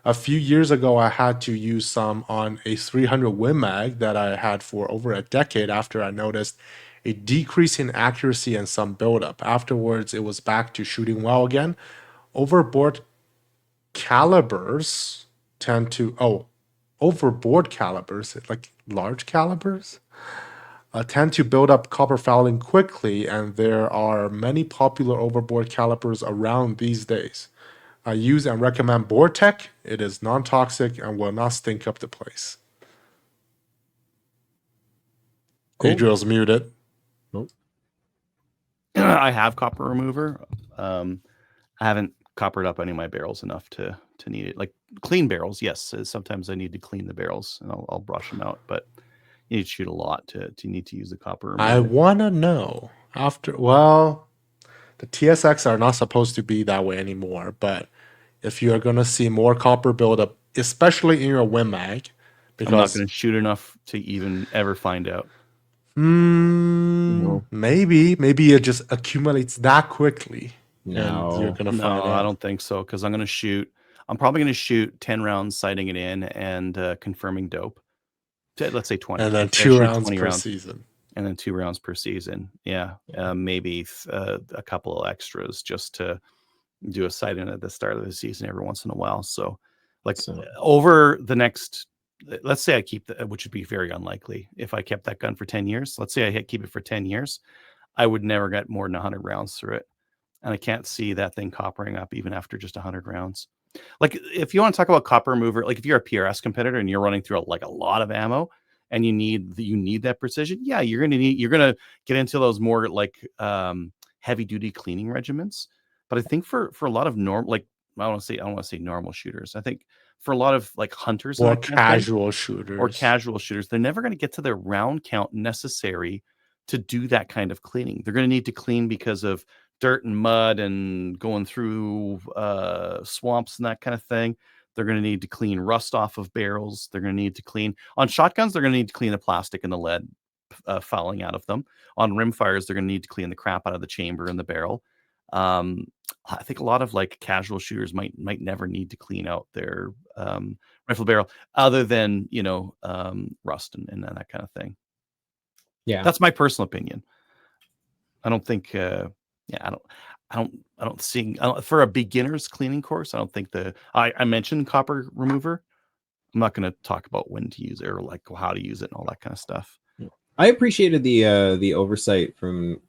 A few years ago, I had to use some on a 300 Win Mag that I had for over a decade after I noticed a decrease in accuracy and some buildup. Afterwards, it was back to shooting well again. Overboard calibers tend to overboard calibers, like large calibers, tend to build up copper fouling quickly, and there are many popular overboard calipers around these days. I use and recommend Bortec. It is non-toxic and will not stink up the place. Cool. Adriel's muted. I have copper remover. I haven't coppered up any of my barrels enough to need it. Like clean barrels, yes. Sometimes I need to clean the barrels and I'll brush them out, but you need to shoot a lot to need to use the copper remover. I want to know the TSX are not supposed to be that way anymore, but if you're going to see more copper buildup, especially in your Win Mag, because I'm not going to shoot enough to even ever find out. maybe it just accumulates that quickly. No. And you're going to find out. I don't think so, because I'm probably going to shoot 10 rounds sighting it in and confirming dope. Let's say 20. And then I'll 2 shoot rounds 20 per season. And then 2 rounds per season. Yeah. Maybe a couple of extras just to do a sight in at the start of the season every once in a while. So over the next, let's say I keep which would be very unlikely if I kept that gun for 10 years. Let's say I keep it for 10 years. I would never get more than 100 rounds through it. And I can't see that thing coppering up even after just 100 rounds. Like if you want to talk about copper remover, like if you're a PRS competitor and you're running through a lot of ammo and you need that precision, yeah, you're gonna get into those more like heavy duty cleaning regimens. But I think for a lot of I don't want to say normal shooters. I think for a lot of like hunters or casual shooters, they're never going to get to their round count necessary to do that kind of cleaning. They're going to need to clean because of dirt and mud and going through swamps and that kind of thing. They're going to need to clean rust off of barrels. They're going to need to clean on shotguns. They're going to need to clean the plastic and the lead fouling out of them. On rimfires, they're going to need to clean the crap out of the chamber and the barrel. I think a lot of like casual shooters might never need to clean out their rifle barrel, other than rust and that kind of thing. Yeah, that's my personal opinion. I don't think. I don't see for a beginner's cleaning course. I don't think I mentioned copper remover. I'm not going to talk about when to use it or like how to use it and all that kind of stuff. I appreciated the oversight from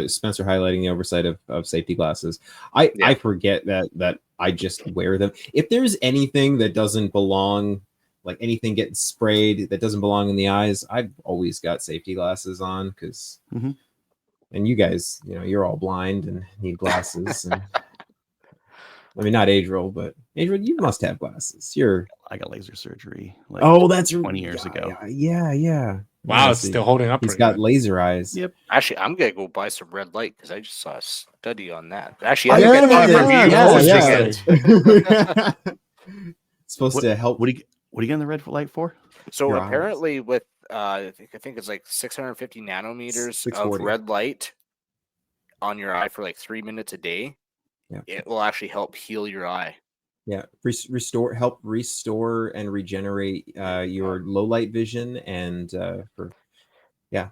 Spencer highlighting the oversight of safety glasses. I forget that I just wear them. If there's anything that doesn't belong, like anything getting sprayed that doesn't belong in the eyes, I've always got safety glasses on because. Mm-hmm. And you guys, you're all blind and need glasses. And, I mean, not Adriel, but Adriel, you must have glasses. I got laser surgery. That's 20 years ago. Yeah. Wow, it's still holding up. He's got laser eyes. Yep. Actually, I'm gonna go buy some red light because I just saw a study on that. Actually, it's supposed to help. What are you getting the red light for? So apparently, with I think it's like 650 nanometers of red light on your eye for like 3 minutes a day. Yeah, it will actually help heal your eye. Yeah, help restore and regenerate your low light vision and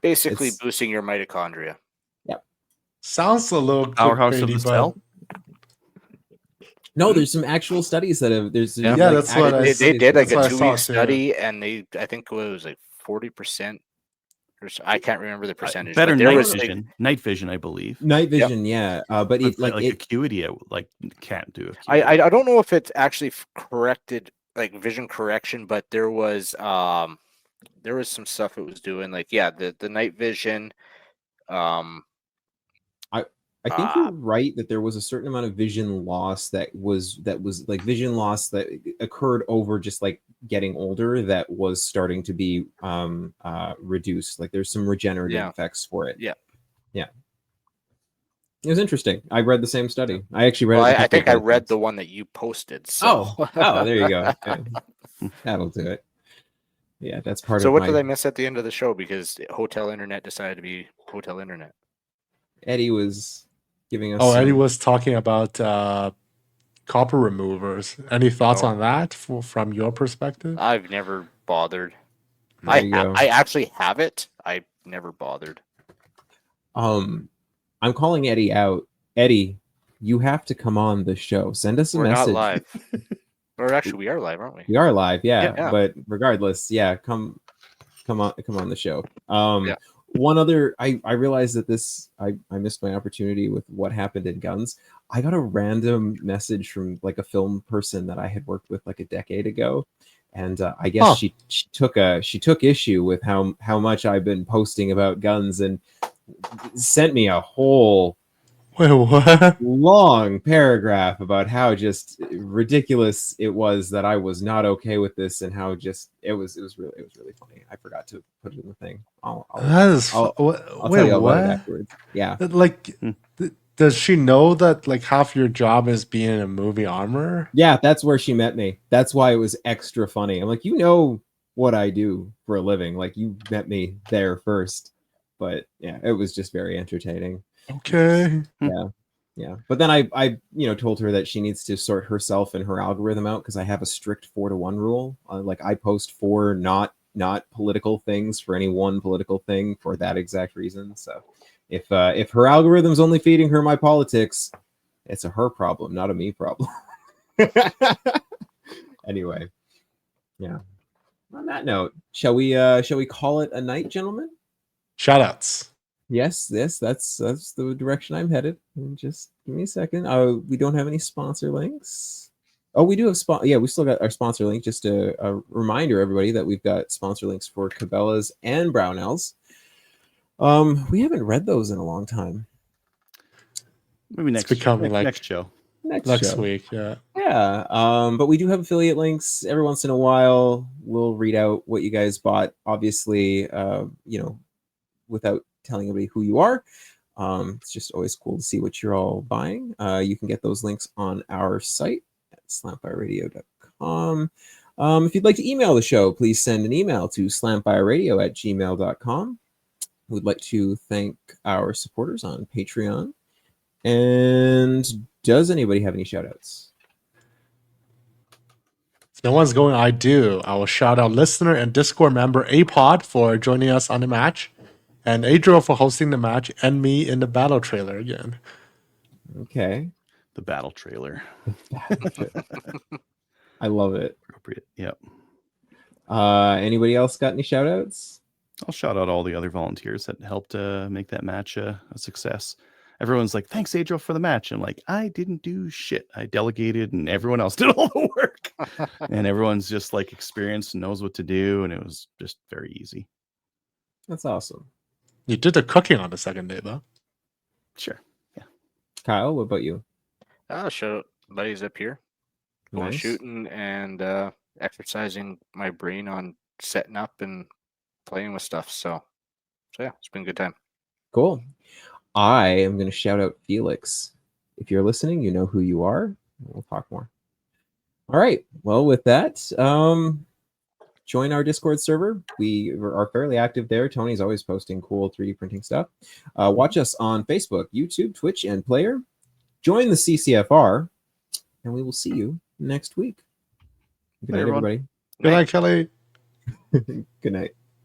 basically boosting your mitochondria. Yeah, sounds a little powerhouse of the cell. No, there's some actual studies that have. That's what they did like a 2-week study, and I think it was like 40%. I can't remember the percentage. Better night vision. Night vision, I believe. Night vision, yeah. But it acuity, can't do. I don't know if it's actually corrected, like vision correction, but there was some stuff it was doing, like the night vision. I think you're right that there was a certain amount of vision loss that was like vision loss that occurred over just like getting older that was starting to be reduced. Like there's some regenerative effects for it. Yeah. It was interesting. I read the same study. I actually read it. I think I read the one that you posted. So. Oh, there you go. Okay. That'll do it. Yeah, that's part of. So what did I miss at the end of the show because Hotel Internet decided to be Hotel Internet? Eddie was giving us. Eddie was talking about copper removers. Any thoughts on that from your perspective? I've never bothered. I actually have it. I've never bothered. I'm calling Eddie out. Eddie, you have to come on the show. Send us a We're message. not live. Or actually, we are live, aren't we? We are live, yeah. Yeah. But regardless, yeah, come on the show. Yeah. One other, I realized that I missed my opportunity with what happened in Guns. I got a random message from like a film person that I had worked with like a decade ago, and I guess she took issue with how much I've been posting about Guns and sent me a whole Wait, what? long paragraph about how just ridiculous it was that I was not okay with this, and how just it was really funny. I forgot to put it in the thing. I'll tell you all about it afterwards. Yeah. Like, does she know that like half your job is being a movie armor? Yeah, that's where she met me. That's why it was extra funny. I'm like, you know what I do for a living. Like, you met me there first. But yeah, it was just very entertaining. Okay. Yeah. But then I told her that she needs to sort herself and her algorithm out, because I have a strict 4-to-1 rule. Like, I post 4 not political things for any one political thing for that exact reason. So if her algorithm's only feeding her my politics, it's a her problem, not a me problem. Anyway, yeah. On that note, shall we call it a night, gentlemen? Shoutouts. Yes, that's the direction I'm headed. Just give me a second. We don't have any sponsor links. Oh, we do have we still got our sponsor link. Just a reminder, everybody, that we've got sponsor links for Cabela's and Brownells. We haven't read those in a long time. Maybe next show. Next week, yeah. Yeah. But we do have affiliate links every once in a while. We'll read out what you guys bought. Obviously, without telling anybody who you are. It's just always cool to see what you're all buying. You can get those links on our site at slampfireradio.com. If you'd like to email the show, please send an email to slampfireradio@gmail.com. We'd like to thank our supporters on Patreon. And does anybody have any shout outs? If no one's going, I do. I will shout out listener and Discord member Apod for joining us on the match, and Adriel for hosting the match, and me in the battle trailer again. Okay. The battle trailer. I love it. Appropriate. Yep. Anybody else got any shout outs? I'll shout out all the other volunteers that helped make that match a success. Everyone's like, thanks, Adriel, for the match. I'm like, I didn't do shit. I delegated and everyone else did all the work. And everyone's just like experienced and knows what to do. And it was just very easy. That's awesome. You did the cooking on the second day, though. Sure. Yeah. Kyle, what about you? Shout out buddies up here. Going Nice. shooting and exercising my brain on setting up and playing with stuff. So yeah, it's been a good time. Cool. I am going to shout out Felix. If you're listening, you know who you are. We'll talk more. All right. Well, with that, join our Discord server. We are fairly active there. Tony's always posting cool 3D printing stuff. Watch us on Facebook, YouTube, Twitch, and Player. Join the CCFR, and we will see you next week. Good night, everybody. Good night, Kelly. Good night.